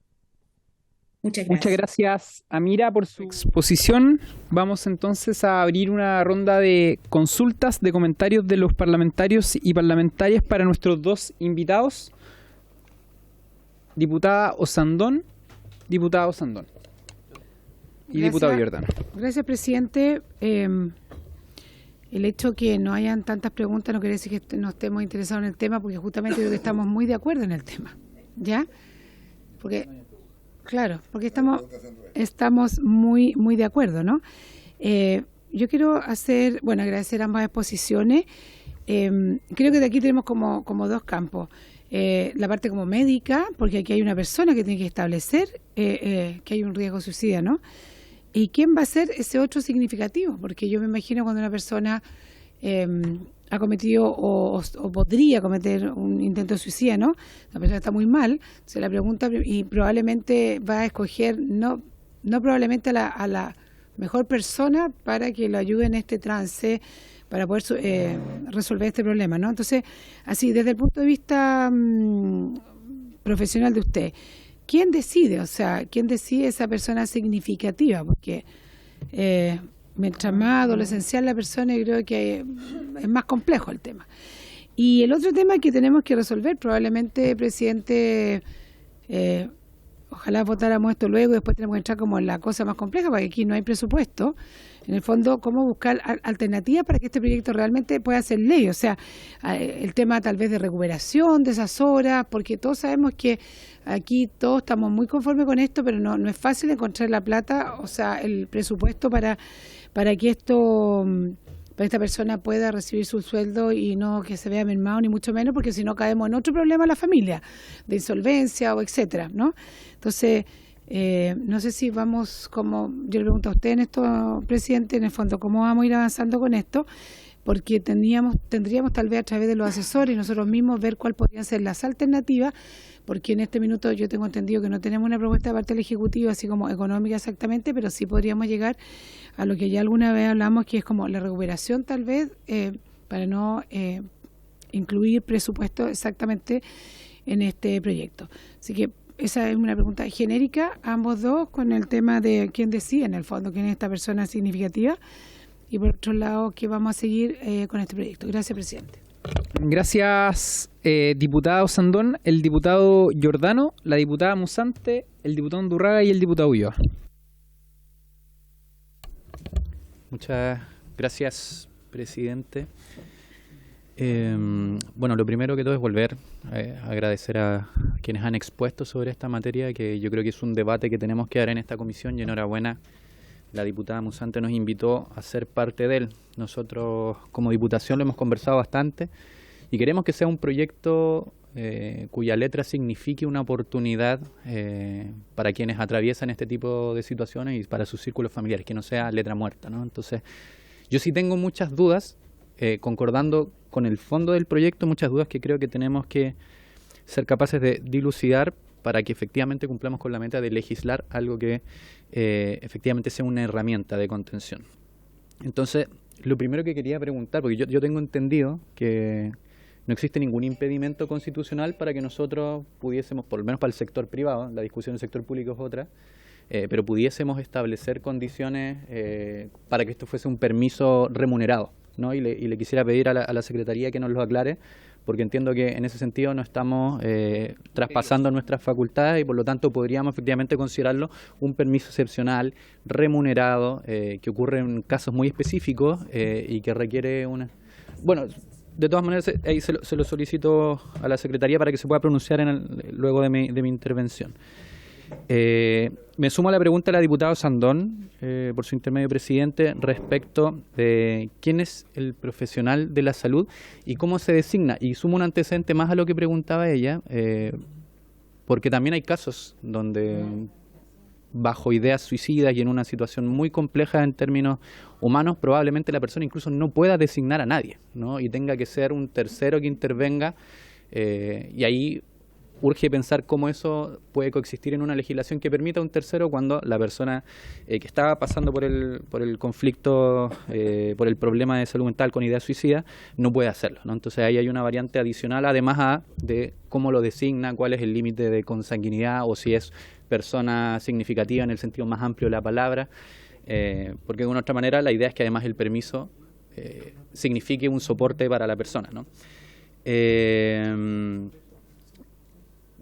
Muchas gracias. Muchas gracias, Amira, por su exposición. Vamos entonces a abrir una ronda de consultas, de comentarios de los parlamentarios y parlamentarias para nuestros dos invitados. Diputada Osandón y Gracias. diputado Giordano. Gracias, presidente. El hecho que no hayan tantas preguntas no quiere decir que no estemos interesados en el tema, porque justamente creo que estamos muy de acuerdo en el tema, ¿ya? Porque, claro, porque estamos muy de acuerdo, ¿no? Yo quiero agradecer ambas exposiciones. Creo que de aquí tenemos como dos campos. La parte como médica, porque aquí hay una persona que tiene que establecer que hay un riesgo suicida, ¿no? ¿Y quién va a ser ese otro significativo? Porque yo me imagino cuando una persona ha cometido o podría cometer un intento de suicida, ¿no? La persona está muy mal, se la pregunta y probablemente va a escoger, no probablemente a la mejor persona para que lo ayude en este trance, para poder resolver este problema, ¿no? Entonces, así, desde el punto de vista profesional de usted, ¿quién decide? O sea, ¿quién decide esa persona significativa? Porque mientras más adolescencial la persona, yo creo que es más complejo el tema. Y el otro tema que tenemos que resolver, probablemente, presidente, ojalá votáramos esto luego, después tenemos que entrar como en la cosa más compleja, porque aquí no hay presupuesto. En el fondo, cómo buscar alternativas para que este proyecto realmente pueda ser ley. O sea, el tema tal vez de recuperación de esas horas, porque todos sabemos que aquí todos estamos muy conformes con esto, pero no es fácil encontrar la plata, o sea, el presupuesto para que para esta persona pueda recibir su sueldo y no que se vea mermado, ni mucho menos, porque si no caemos en otro problema en la familia, de insolvencia o etcétera, ¿no? Entonces, no sé si vamos, como yo le pregunto a usted en esto, presidente, en el fondo, cómo vamos a ir avanzando con esto, porque tendríamos tal vez a través de los asesores y nosotros mismos ver cuál podrían ser las alternativas, porque en este minuto yo tengo entendido que no tenemos una propuesta de parte del Ejecutivo, así como económica exactamente, pero sí podríamos llegar a lo que ya alguna vez hablamos, que es como la recuperación tal vez, para no incluir presupuesto exactamente en este proyecto. Así que esa es una pregunta genérica a ambos dos, con el tema de quién decide en el fondo, quién es esta persona significativa, y por otro lado, qué vamos a seguir con este proyecto. Gracias, presidente. Gracias, diputado Sandón, el diputado Giordano, la diputada Musante, el diputado Undurraga y el diputado Ulloa. Muchas gracias, presidente. Bueno, lo primero que todo es volver a agradecer a quienes han expuesto sobre esta materia, que yo creo que es un debate que tenemos que dar en esta comisión, y enhorabuena, la diputada Musante nos invitó a ser parte de él. Nosotros como diputación lo hemos conversado bastante y queremos que sea un proyecto cuya letra signifique una oportunidad para quienes atraviesan este tipo de situaciones y para sus círculos familiares, que no sea letra muerta, ¿no? Entonces, yo sí tengo muchas dudas, concordando con el fondo del proyecto, muchas dudas que creo que tenemos que ser capaces de dilucidar para que efectivamente cumplamos con la meta de legislar algo que efectivamente sea una herramienta de contención. Entonces, lo primero que quería preguntar, porque yo tengo entendido que no existe ningún impedimento constitucional para que nosotros pudiésemos, por lo menos para el sector privado, la discusión del sector público es otra, pero pudiésemos establecer condiciones para que esto fuese un permiso remunerado, ¿no? Y le quisiera pedir a la Secretaría que nos lo aclare, porque entiendo que en ese sentido no estamos traspasando nuestras facultades y por lo tanto podríamos efectivamente considerarlo un permiso excepcional, remunerado, que ocurre en casos muy específicos y que requiere una... Bueno, de todas maneras, ahí se lo solicito a la Secretaría para que se pueda pronunciar luego de mi intervención. Me sumo a la pregunta de la diputada Sandón, por su intermedio, presidente, respecto de quién es el profesional de la salud y cómo se designa. Y sumo un antecedente más a lo que preguntaba ella, porque también hay casos donde, bajo ideas suicidas y en una situación muy compleja en términos humanos, probablemente la persona incluso no pueda designar a nadie, ¿no? Y tenga que ser un tercero que intervenga, y ahí urge pensar cómo eso puede coexistir en una legislación que permita a un tercero cuando la persona que está pasando por el conflicto, por el problema de salud mental con idea suicida, no puede hacerlo, ¿no? Entonces ahí hay una variante adicional, además de cómo lo designa, cuál es el límite de consanguinidad o si es persona significativa en el sentido más amplio de la palabra, porque de una u otra manera la idea es que además el permiso signifique un soporte para la persona, ¿no?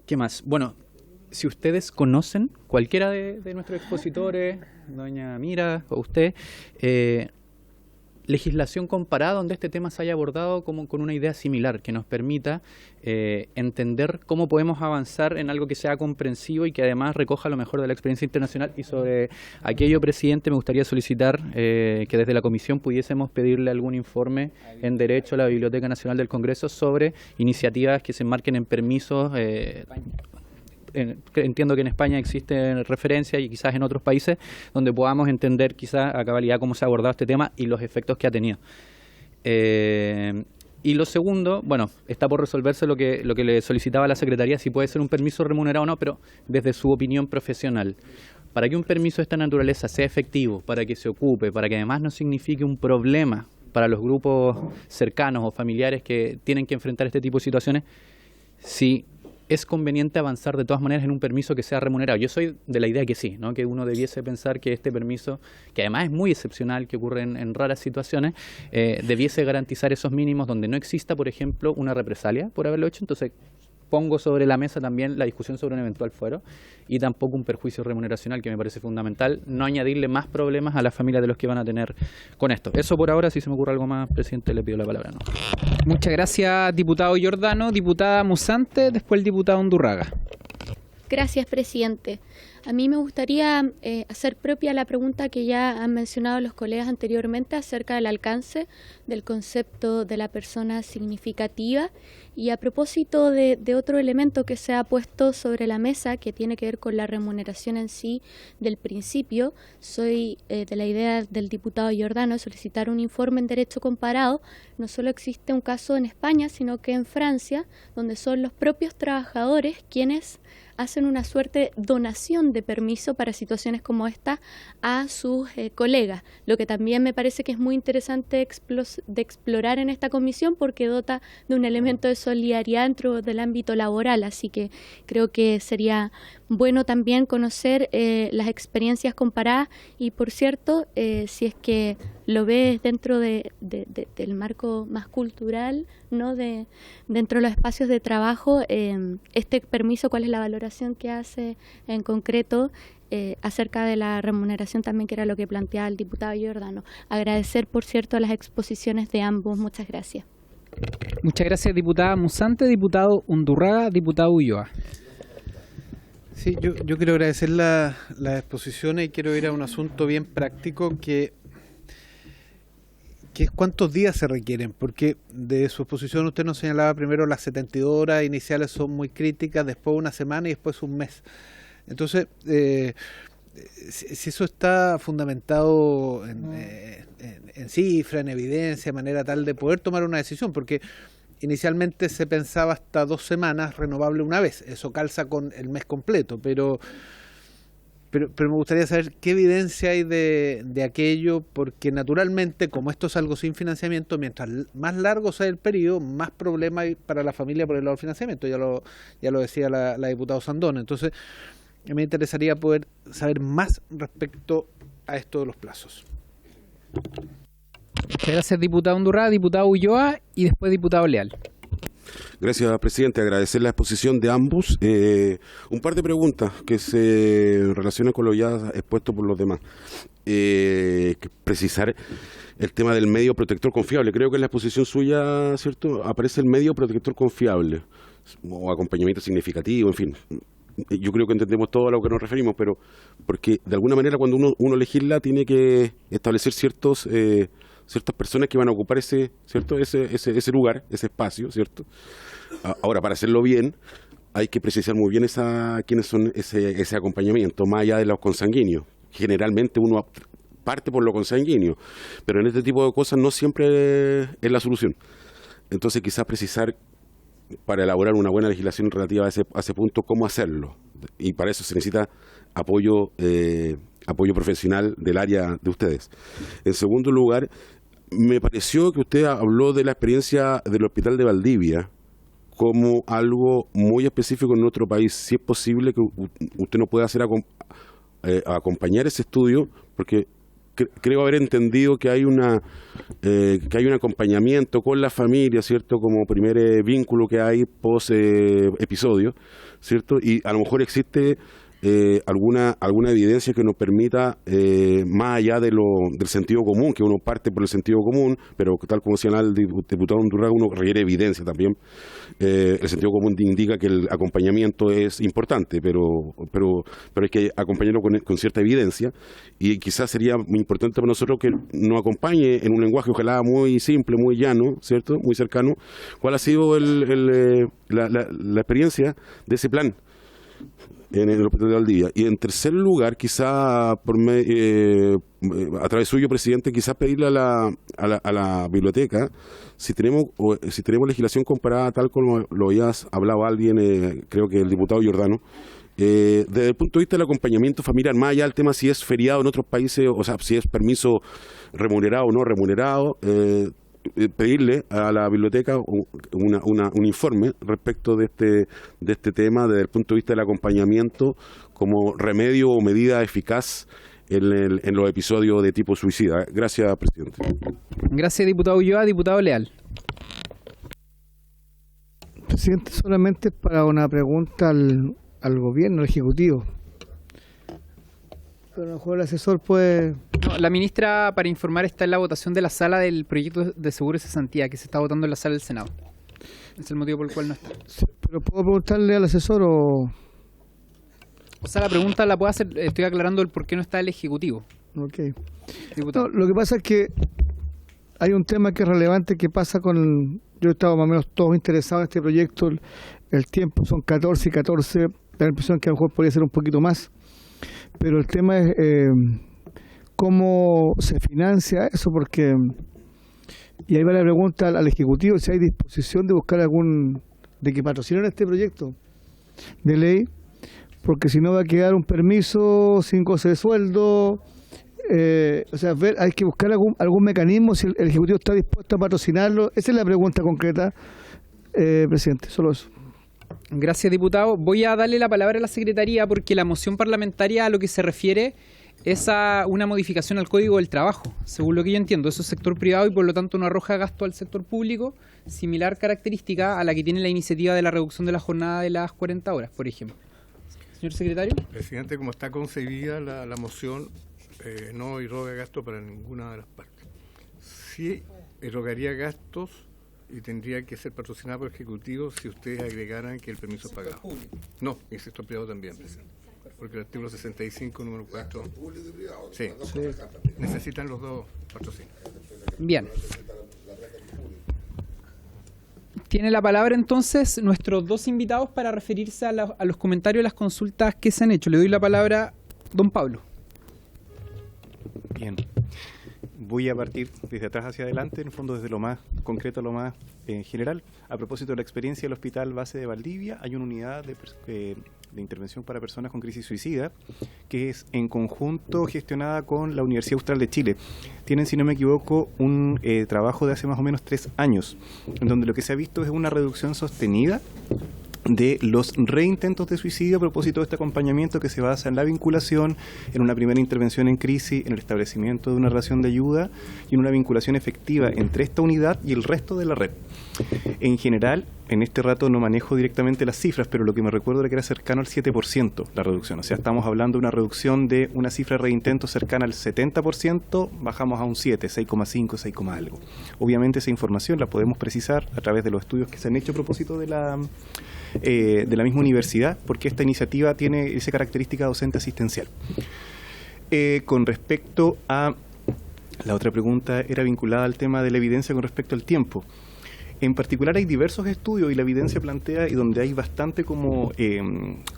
¿Qué más? Bueno, si ustedes conocen, cualquiera de nuestros expositores, doña Mira o usted, legislación comparada donde este tema se haya abordado como con una idea similar, que nos permita entender cómo podemos avanzar en algo que sea comprensivo y que además recoja lo mejor de la experiencia internacional. Y sobre aquello, presidente, me gustaría solicitar que desde la comisión pudiésemos pedirle algún informe en Derecho a la Biblioteca Nacional del Congreso sobre iniciativas que se enmarquen en permisos. Entiendo que en España existen referencias y quizás en otros países donde podamos entender quizás a cabalidad cómo se ha abordado este tema y los efectos que ha tenido. Y lo segundo, bueno, está por resolverse lo que le solicitaba a la Secretaría, si puede ser un permiso remunerado o no, pero desde su opinión profesional. Para que un permiso de esta naturaleza sea efectivo, para que se ocupe, para que además no signifique un problema para los grupos cercanos o familiares que tienen que enfrentar este tipo de situaciones, si es conveniente avanzar de todas maneras en un permiso que sea remunerado. Yo soy de la idea que sí, ¿no? Que uno debiese pensar que este permiso, que además es muy excepcional, que ocurre en raras situaciones, debiese garantizar esos mínimos donde no exista, por ejemplo, una represalia por haberlo hecho. Entonces, pongo sobre la mesa también la discusión sobre un eventual fuero y tampoco un perjuicio remuneracional, que me parece fundamental, no añadirle más problemas a las familias de los que van a tener con esto. Eso por ahora. Si se me ocurre algo más, presidente, le pido la palabra. ¿No? Muchas gracias, diputado Giordano. Diputada Musante, después el diputado Undurraga. Gracias, presidente. A mí me gustaría hacer propia la pregunta que ya han mencionado los colegas anteriormente acerca del alcance del concepto de la persona significativa y a propósito de otro elemento que se ha puesto sobre la mesa que tiene que ver con la remuneración en sí del principio. Soy de la idea del diputado Giordano de solicitar un informe en derecho comparado. No solo existe un caso en España, sino que en Francia, donde son los propios trabajadores quienes hacen una suerte de donación de permiso para situaciones como esta a sus colegas, lo que también me parece que es muy interesante de explorar en esta comisión porque dota de un elemento de solidaridad dentro del ámbito laboral, así que creo que sería bueno también conocer las experiencias comparadas y, por cierto, si es que lo ves dentro del marco más cultural, ¿no? Dentro de los espacios de trabajo, este permiso, ¿cuál es la valoración que hace en concreto acerca de la remuneración también, que era lo que planteaba el diputado Giordano? Agradecer, por cierto, las exposiciones de ambos. Muchas gracias. Muchas gracias, diputada Musante, diputado Undurraga, diputado Ulloa. Sí, yo quiero agradecer las exposiciones y quiero ir a un asunto bien práctico que es cuántos días se requieren, porque de su exposición usted nos señalaba primero las 72 horas iniciales son muy críticas, después una semana y después un mes. Entonces, si eso está fundamentado en cifra, en evidencia, de manera tal de poder tomar una decisión, porque inicialmente se pensaba hasta 2 semanas renovable una vez, eso calza con el mes completo, pero me gustaría saber qué evidencia hay de aquello, porque naturalmente, como esto es algo sin financiamiento, mientras más largo sea el periodo, más problema hay para la familia por el lado del financiamiento, ya lo decía la diputada Sandón. Entonces, me interesaría poder saber más respecto a esto de los plazos. Muchas gracias, diputado Undurraga, diputado Ulloa y después diputado Leal. Gracias, presidente. Agradecer la exposición de ambos. Un par de preguntas que se relacionan con lo ya expuesto por los demás. Precisar el tema del medio protector confiable. Creo que en la exposición suya, ¿cierto?, aparece el medio protector confiable o acompañamiento significativo, en fin. Yo creo que entendemos todo a lo que nos referimos, pero porque de alguna manera cuando uno legisla tiene que establecer ciertas personas que van a ocupar ese lugar, ese espacio, ¿cierto? Ahora, para hacerlo bien, hay que precisar muy bien quiénes son ese acompañamiento, más allá de los consanguíneos. Generalmente uno parte por lo consanguíneo, pero en este tipo de cosas no siempre es la solución. Entonces, quizás precisar, para elaborar una buena legislación relativa a ese punto, cómo hacerlo. Y para eso se necesita apoyo profesional del área de ustedes. En segundo lugar, me pareció que usted habló de la experiencia del Hospital de Valdivia como algo muy específico en nuestro país. Si es posible que usted nos pueda hacer acompañar ese estudio, porque creo haber entendido que hay un acompañamiento con la familia, ¿cierto?, como primer vínculo que hay post episodio, ¿cierto? Y a lo mejor existe alguna evidencia que nos permita, más allá del sentido común, que uno parte por el sentido común, pero tal como señala el diputado Undurraga, uno requiere evidencia también. El sentido común indica que el acompañamiento es importante, pero hay que acompañarlo con cierta evidencia, y quizás sería muy importante para nosotros que nos acompañe en un lenguaje ojalá muy simple, muy llano, ¿cierto?, muy cercano, cuál ha sido la experiencia de ese plan en el Hospital de Valdivia. Y en tercer lugar, quizá a través suyo, presidente, quizás pedirle a la biblioteca si tenemos legislación comparada, tal como lo habías hablado alguien, creo que el diputado Giordano, desde el punto de vista del acompañamiento familiar, más allá del tema si es feriado en otros países, o sea, si es permiso remunerado o no remunerado, pedirle a la biblioteca un informe respecto de este tema desde el punto de vista del acompañamiento como remedio o medida eficaz en los episodios de tipo suicida. Gracias, presidente. Gracias, diputado Ulloa. Diputado Leal. Presidente, solamente para una pregunta al gobierno, al Ejecutivo. Pero a lo mejor el asesor puede... No, la ministra, para informar, está en la votación de la sala del proyecto de seguro de cesantía, que se está votando en la sala del Senado. Es el motivo por el cual no está. Sí, pero ¿puedo preguntarle al asesor o...? O sea, la pregunta la puedo hacer, estoy aclarando el por qué no está el Ejecutivo. Ok. Diputado. No, lo que pasa es que hay un tema que es relevante que pasa con... Yo he estado más o menos todos interesados en este proyecto. El tiempo son 14 y 14. Da la impresión que a lo mejor podría ser un poquito más. Pero el tema es cómo se financia eso, porque... Y ahí va la pregunta al Ejecutivo, si hay disposición de buscar de que patrocinen este proyecto de ley, porque si no va a quedar un permiso sin goce de sueldo. O sea, hay que buscar algún mecanismo, si el Ejecutivo está dispuesto a patrocinarlo. Esa es la pregunta concreta, presidente, solo eso. Gracias, diputado. Voy a darle la palabra a la Secretaría porque la moción parlamentaria a lo que se refiere es a una modificación al Código del Trabajo, según lo que yo entiendo. Eso es sector privado y por lo tanto no arroja gasto al sector público, similar característica a la que tiene la iniciativa de la reducción de la jornada de las 40 horas, por ejemplo. Señor secretario. Presidente, como está concebida la moción, no irroga gasto para ninguna de las partes. Sí irrogaría gastos y tendría que ser patrocinado por el Ejecutivo si ustedes agregaran que el permiso es pagado. No, y el sector privado también, presidente. Porque el artículo 65, número 4... Sí, necesitan los dos patrocinios. Bien. Tiene la palabra entonces nuestros dos invitados para referirse a los comentarios y las consultas que se han hecho. Le doy la palabra a don Pablo. Bien. Voy a partir desde atrás hacia adelante, en el fondo desde lo más concreto a lo más general. A propósito de la experiencia del Hospital Base de Valdivia, hay una unidad de intervención para personas con crisis suicida que es en conjunto gestionada con la Universidad Austral de Chile. Tienen, si no me equivoco, un trabajo de hace más o menos 3 años, en donde lo que se ha visto es una reducción sostenida de los reintentos de suicidio a propósito de este acompañamiento que se basa en la vinculación, en una primera intervención en crisis, en el establecimiento de una relación de ayuda y en una vinculación efectiva entre esta unidad y el resto de la red. En general, en este rato no manejo directamente las cifras, pero lo que me recuerdo era que era cercano al 7% la reducción. O sea, estamos hablando de una reducción de una cifra de reintentos cercana al 70%, bajamos a un 7, 6,5, 6, algo. Obviamente esa información la podemos precisar a través de los estudios que se han hecho a propósito de la misma universidad, porque esta iniciativa tiene esa característica docente asistencial. Con respecto a la otra pregunta, era vinculada al tema de la evidencia con respecto al tiempo. En particular hay diversos estudios y la evidencia plantea, y donde hay bastante como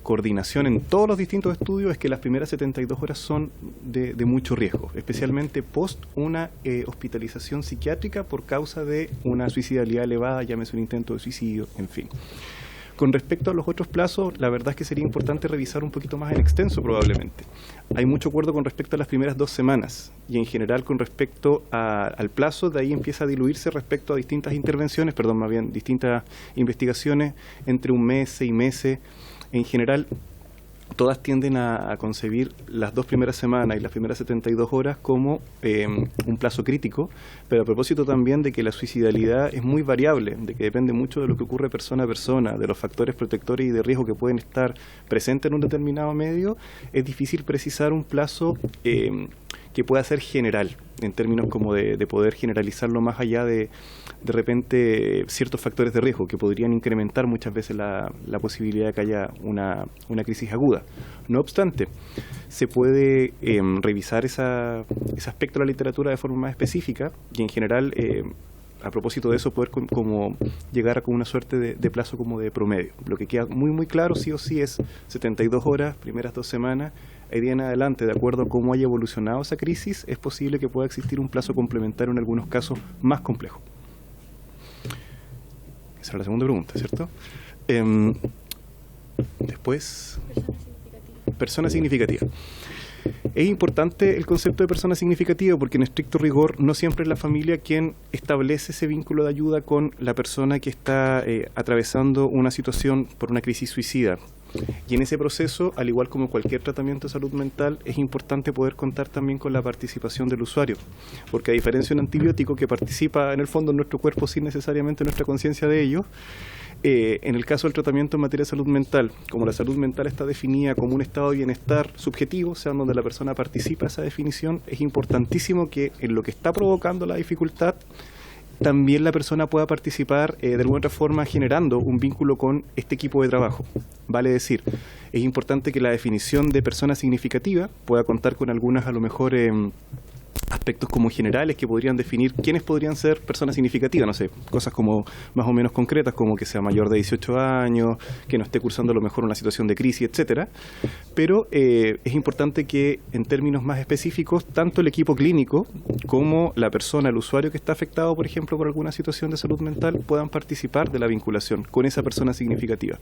coordinación en todos los distintos estudios, es que las primeras 72 horas son de mucho riesgo, especialmente post una hospitalización psiquiátrica por causa de una suicidalidad elevada, llámese un intento de suicidio, en fin. Con respecto a los otros plazos, la verdad es que sería importante revisar un poquito más en extenso probablemente. Hay mucho acuerdo con respecto a las primeras 2 semanas y en general con respecto al plazo, de ahí empieza a diluirse respecto a distintas intervenciones, distintas investigaciones entre 1 mes, 6 meses. En general, todas tienden a concebir las 2 primeras semanas y las primeras 72 horas como un plazo crítico, pero a propósito también de que la suicidalidad es muy variable, de que depende mucho de lo que ocurre persona a persona, de los factores protectores y de riesgo que pueden estar presentes en un determinado medio, es difícil precisar un plazo que pueda ser general, en términos como de poder generalizarlo más allá de repente ciertos factores de riesgo que podrían incrementar muchas veces la posibilidad de que haya una crisis aguda. No obstante, se puede revisar ese aspecto de la literatura de forma más específica y en general, a propósito de eso, poder como llegar a una suerte de plazo como de promedio. Lo que queda muy muy claro sí o sí es 72 horas, primeras 2 semanas. De ahí en adelante, de acuerdo a cómo haya evolucionado esa crisis, es posible que pueda existir un plazo complementario en algunos casos más complejos. Esa era la segunda pregunta, ¿cierto? Después, persona significativa. Es importante el concepto de persona significativa porque en estricto rigor no siempre es la familia quien establece ese vínculo de ayuda con la persona que está atravesando una situación por una crisis suicida. Y en ese proceso, al igual como cualquier tratamiento de salud mental, es importante poder contar también con la participación del usuario, porque a diferencia de un antibiótico que participa en el fondo en nuestro cuerpo sin necesariamente nuestra conciencia de ello, en el caso del tratamiento en materia de salud mental, como la salud mental está definida como un estado de bienestar subjetivo, o sea, donde la persona participa de esa definición, es importantísimo que en lo que está provocando la dificultad también la persona pueda participar de alguna otra forma generando un vínculo con este equipo de trabajo. Vale decir, es importante que la definición de persona significativa pueda contar con algunas a lo mejor aspectos como generales que podrían definir quiénes podrían ser personas significativas, no sé, cosas como más o menos concretas como que sea mayor de 18 años, que no esté cursando a lo mejor una situación de crisis, etcétera. Pero es importante que en términos más específicos, tanto el equipo clínico como la persona, el usuario que está afectado, por ejemplo, por alguna situación de salud mental, puedan participar de la vinculación con esa persona significativa.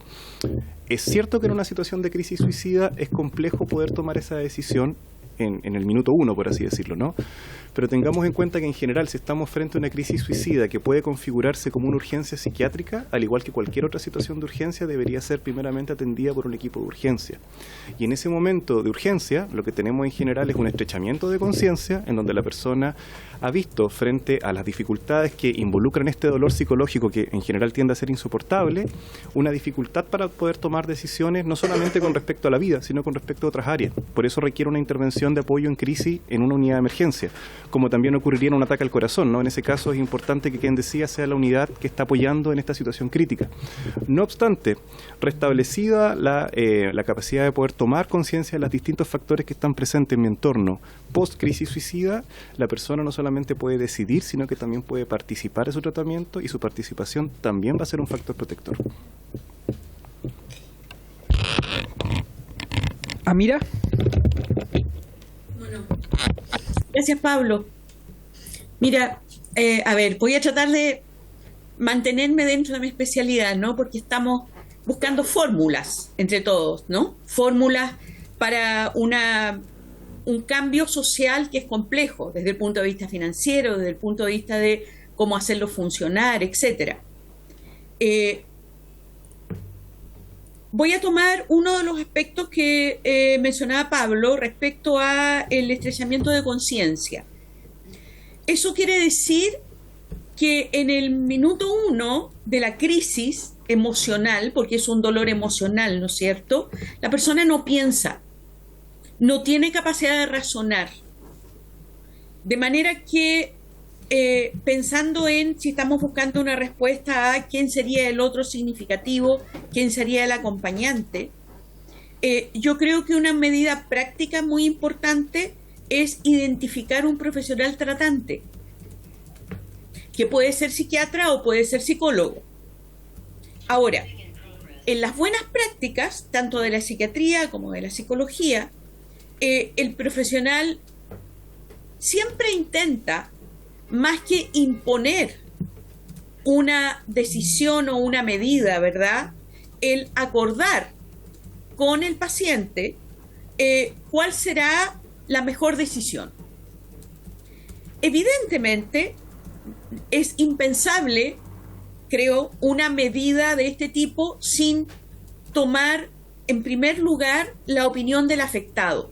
Es cierto que en una situación de crisis suicida es complejo poder tomar esa decisión en el minuto uno, por así decirlo, ¿no? Pero tengamos en cuenta que en general, si estamos frente a una crisis suicida que puede configurarse como una urgencia psiquiátrica, al igual que cualquier otra situación de urgencia, debería ser primeramente atendida por un equipo de urgencia. Y en ese momento de urgencia, lo que tenemos en general es un estrechamiento de conciencia, en donde la persona ha visto frente a las dificultades que involucran este dolor psicológico que en general tiende a ser insoportable, una dificultad para poder tomar decisiones no solamente con respecto a la vida, sino con respecto a otras áreas. Por eso requiere una intervención de apoyo en crisis en una unidad de emergencia, como también ocurriría en un ataque al corazón, ¿no? En ese caso es importante que quien decida sea la unidad que está apoyando en esta situación crítica. No obstante, restablecida la capacidad de poder tomar conciencia de los distintos factores que están presentes en mi entorno post-crisis suicida, la persona no solamente puede decidir, sino que también puede participar de su tratamiento y su participación también va a ser un factor protector. Amira. Bueno, gracias, Pablo. Mira, a ver, voy a tratar de mantenerme dentro de mi especialidad, ¿no? Porque estamos buscando fórmulas entre todos, ¿no? Fórmulas para un cambio social que es complejo desde el punto de vista financiero, desde el punto de vista de cómo hacerlo funcionar, etcétera. Voy a tomar uno de los aspectos que mencionaba Pablo respecto a el estrechamiento de conciencia. Eso quiere decir que en el minuto uno de la crisis emocional, porque es un dolor emocional, ¿no es cierto?, la persona no piensa, no tiene capacidad de razonar. De manera que pensando en si estamos buscando una respuesta a quién sería el otro significativo, quién sería el acompañante, yo creo que una medida práctica muy importante es identificar un profesional tratante, que puede ser psiquiatra o puede ser psicólogo. Ahora, en las buenas prácticas, tanto de la psiquiatría como de la psicología, el profesional siempre intenta, más que imponer una decisión o una medida, ¿verdad?, el acordar con el paciente cuál será la mejor decisión. Evidentemente, es impensable, creo, una medida de este tipo sin tomar, en primer lugar, la opinión del afectado.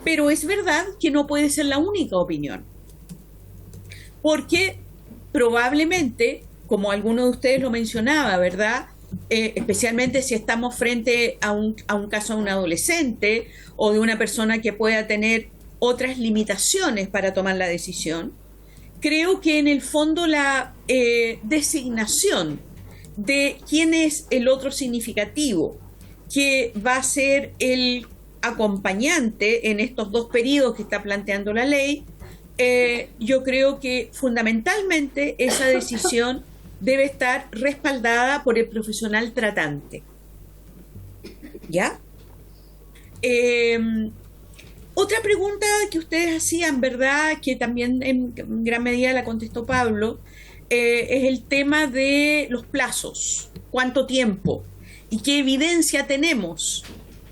Pero es verdad que no puede ser la única opinión, porque probablemente, como alguno de ustedes lo mencionaba, ¿verdad?, especialmente si estamos frente a un caso de un adolescente o de una persona que pueda tener otras limitaciones para tomar la decisión, creo que en el fondo la designación de quién es el otro significativo, que va a ser el acompañante en estos dos periodos que está planteando la ley, yo creo que fundamentalmente esa decisión debe estar respaldada por el profesional tratante. ¿Ya? Otra pregunta que ustedes hacían, ¿verdad?, que también en gran medida la contestó Pablo, es el tema de los plazos. ¿Cuánto tiempo? ¿Y qué evidencia tenemos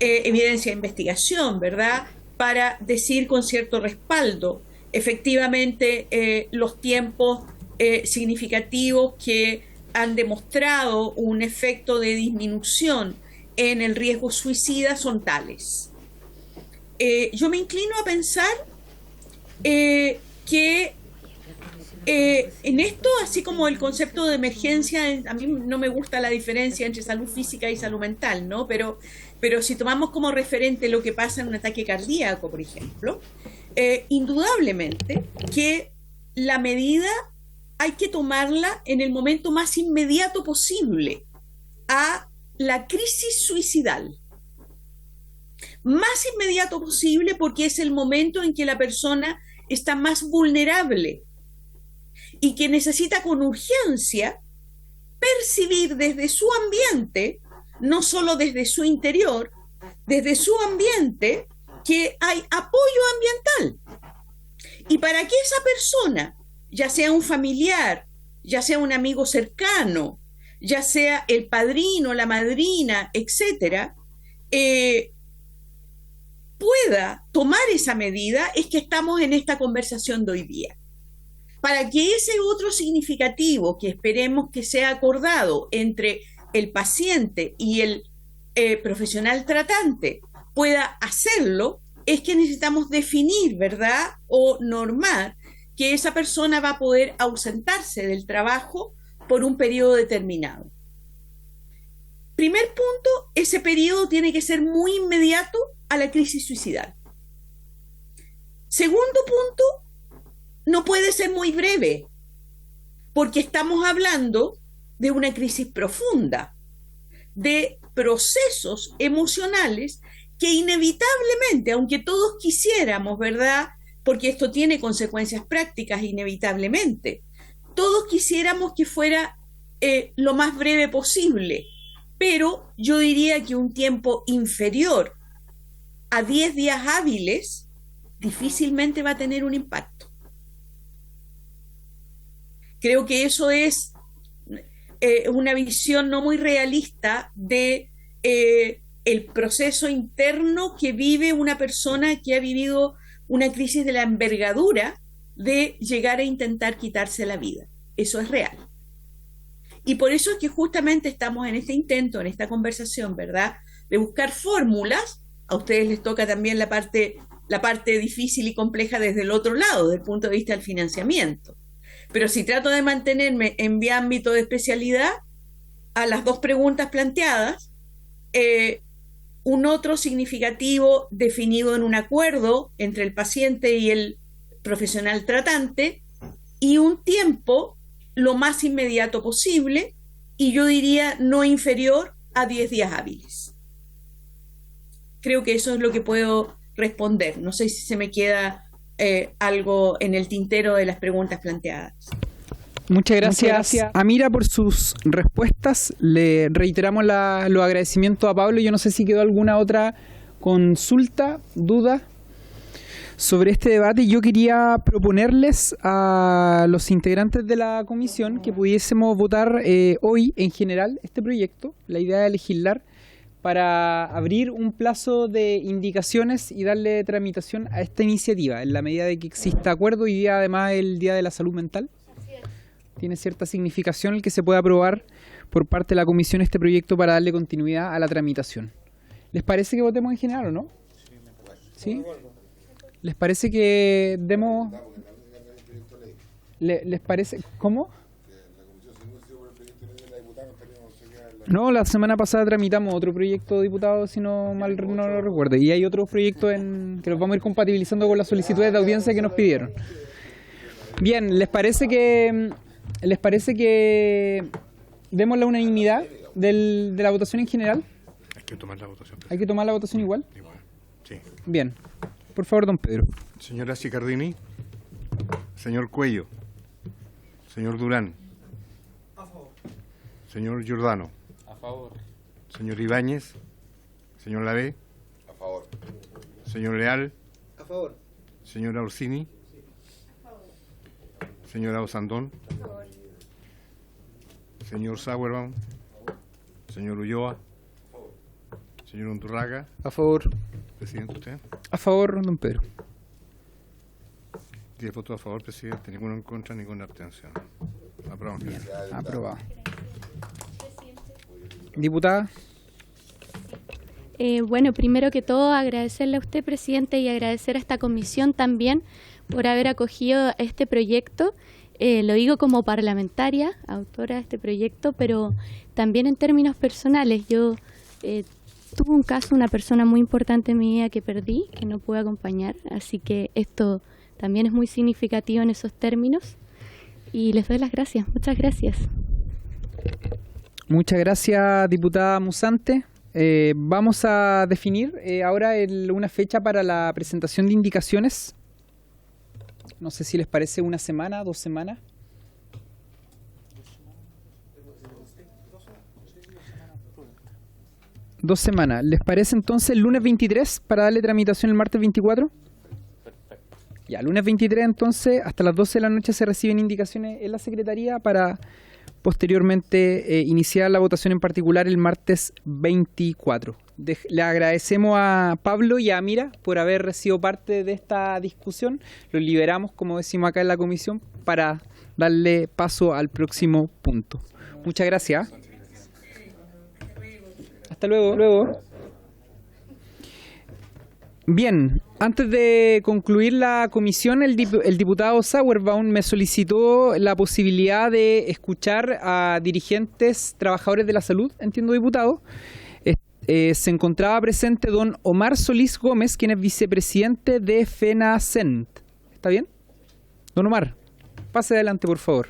evidencia de investigación, ¿verdad?, para decir con cierto respaldo efectivamente los tiempos significativos que han demostrado un efecto de disminución en el riesgo suicida son tales. Yo me inclino a pensar que en esto, así como el concepto de emergencia, a mí no me gusta la diferencia entre salud física y salud mental, ¿no? Pero si tomamos como referente lo que pasa en un ataque cardíaco, por ejemplo, indudablemente que la medida hay que tomarla en el momento más inmediato posible a la crisis suicidal. Más inmediato posible porque es el momento en que la persona está más vulnerable y que necesita con urgencia percibir desde su ambiente, no solo desde su interior, desde su ambiente, que hay apoyo ambiental. Y para que esa persona, ya sea un familiar, ya sea un amigo cercano, ya sea el padrino, la madrina, etcétera, pueda tomar esa medida, es que estamos en esta conversación de hoy día. Para que ese otro significativo que esperemos que sea acordado entre el paciente y el profesional tratante pueda hacerlo, es que necesitamos definir, ¿verdad?, o normar que esa persona va a poder ausentarse del trabajo por un periodo determinado. Primer punto, ese periodo tiene que ser muy inmediato a la crisis suicidal. Segundo punto, no puede ser muy breve, porque estamos hablando de una crisis profunda, de procesos emocionales que inevitablemente, aunque todos quisiéramos, ¿verdad?, porque esto tiene consecuencias prácticas inevitablemente, todos quisiéramos que fuera lo más breve posible, pero yo diría que un tiempo inferior a 10 días hábiles difícilmente va a tener un impacto. Creo que eso es una visión no muy realista de el proceso interno que vive una persona que ha vivido una crisis de la envergadura de llegar a intentar quitarse la vida. Eso es real. Y por eso es que justamente estamos en este intento, en esta conversación, ¿verdad?, de buscar fórmulas. A ustedes les toca también la parte difícil y compleja desde el otro lado, desde el punto de vista del financiamiento. Pero si trato de mantenerme en mi ámbito de especialidad, a las dos preguntas planteadas, un otro significativo definido en un acuerdo entre el paciente y el profesional tratante, y un tiempo lo más inmediato posible, y yo diría no inferior a 10 días hábiles. Creo que eso es lo que puedo responder. No sé si se me queda algo en el tintero de las preguntas planteadas. Muchas gracias, Amira, por sus respuestas. Le reiteramos los agradecimientos a Pablo. Yo no sé si quedó alguna otra consulta, duda sobre este debate. Yo quería proponerles a los integrantes de la comisión que pudiésemos votar hoy en general este proyecto, la idea de legislar, para abrir un plazo de indicaciones y darle tramitación a esta iniciativa, en la medida de que exista acuerdo. Hoy día, además, el Día de la Salud Mental. Tiene cierta significación el que se pueda aprobar por parte de la comisión este proyecto para darle continuidad a la tramitación. ¿Les parece que votemos en general o no? ¿Sí? ¿Les parece que demos...? ¿Les parece...? ¿Cómo? No, la semana pasada tramitamos otro proyecto, diputado, si no mal no lo recuerdo. Y hay otros proyectos que los vamos a ir compatibilizando con las solicitudes de audiencia que nos pidieron. Bien, ¿les parece que demos la unanimidad de la votación en general? Hay que tomar la votación. ¿Hay que tomar la votación igual? Igual, sí. Bien. Por favor, don Pedro. Señora Sicardini. Señor Cuello. Señor Durán. A favor. Señor Giordano. A favor. Señor Ibáñez. Señor Lavé. A favor. Señor Leal. A favor. Señora Orsini. Señora Osandón. Señor Sauerbaum. Señor Ulloa. Señor Undurraga. A favor. Presidente, ¿usted? A favor, don Pedro. 10 votos a favor, presidente. Ninguno en contra, ninguna abstención. Aprobado. Bien, aprobado. Diputada. Bueno, primero que todo agradecerle a usted, presidente, y agradecer a esta comisión también por haber acogido este proyecto. Lo digo como parlamentaria, autora de este proyecto, pero también en términos personales. Yo tuve un caso, una persona muy importante en mi vida que perdí, que no pude acompañar, así que esto también es muy significativo en esos términos. Y les doy las gracias. Muchas gracias. Muchas gracias, diputada Musante. Vamos a definir ahora una fecha para la presentación de indicaciones. No sé si les parece 1 semana, 2 semanas. 2 semanas. ¿Les parece entonces el lunes 23 para darle tramitación el martes 24? Perfecto. Ya, lunes 23 entonces, hasta las 12 de la noche se reciben indicaciones en la Secretaría para posteriormente iniciar la votación en particular el martes 24. Le agradecemos a Pablo y a Amira por haber sido parte de esta discusión. Los liberamos, como decimos acá en la comisión, para darle paso al próximo punto. Muchas gracias. Hasta luego. Bien, antes de concluir la comisión, el diputado Sauerbaum me solicitó la posibilidad de escuchar a dirigentes, trabajadores de la salud, entiendo, diputado. Se encontraba presente don Omar Solís Gómez, quien es vicepresidente de FENACENT. ¿Está bien? Don Omar, pase adelante, por favor.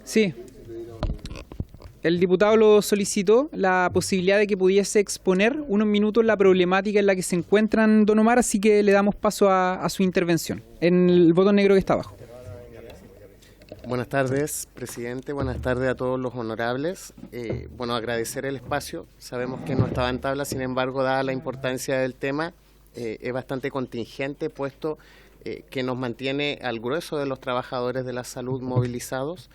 Sí. El diputado lo solicitó, la posibilidad de que pudiese exponer unos minutos la problemática en la que se encuentran, don Omar, así que le damos paso a su intervención, en el botón negro que está abajo. Buenas tardes, presidente. Buenas tardes a todos los honorables. Agradecer el espacio. Sabemos que no estaba en tabla, sin embargo, dada la importancia del tema, es bastante contingente, puesto que nos mantiene al grueso de los trabajadores de la salud movilizados.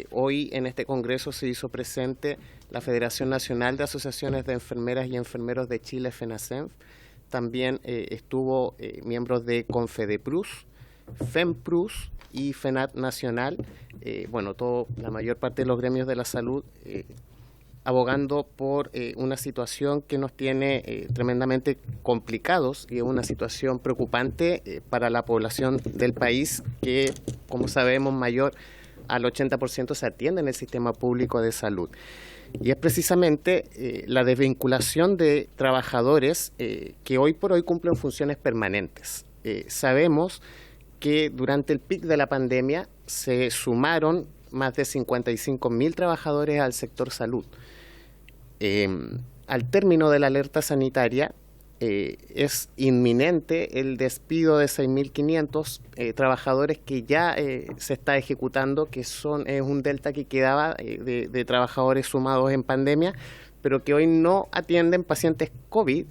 Hoy en este Congreso se hizo presente la Federación Nacional de Asociaciones de Enfermeras y Enfermeros de Chile, FENACENF. También estuvo miembros de CONFEDEPRUS, FEMPRUS y FENAT Nacional. La mayor parte de los gremios de la salud abogando por una situación que nos tiene tremendamente complicados y es una situación preocupante para la población del país que, como sabemos, mayor al 80% se atiende en el sistema público de salud. Y es precisamente la desvinculación de trabajadores que hoy por hoy cumplen funciones permanentes. Sabemos que durante el pic de la pandemia se sumaron más de 55.000 trabajadores al sector salud. Al término de la alerta sanitaria, es inminente el despido de 6.500 trabajadores que ya se está ejecutando, que es un delta que quedaba de trabajadores sumados en pandemia, pero que hoy no atienden pacientes COVID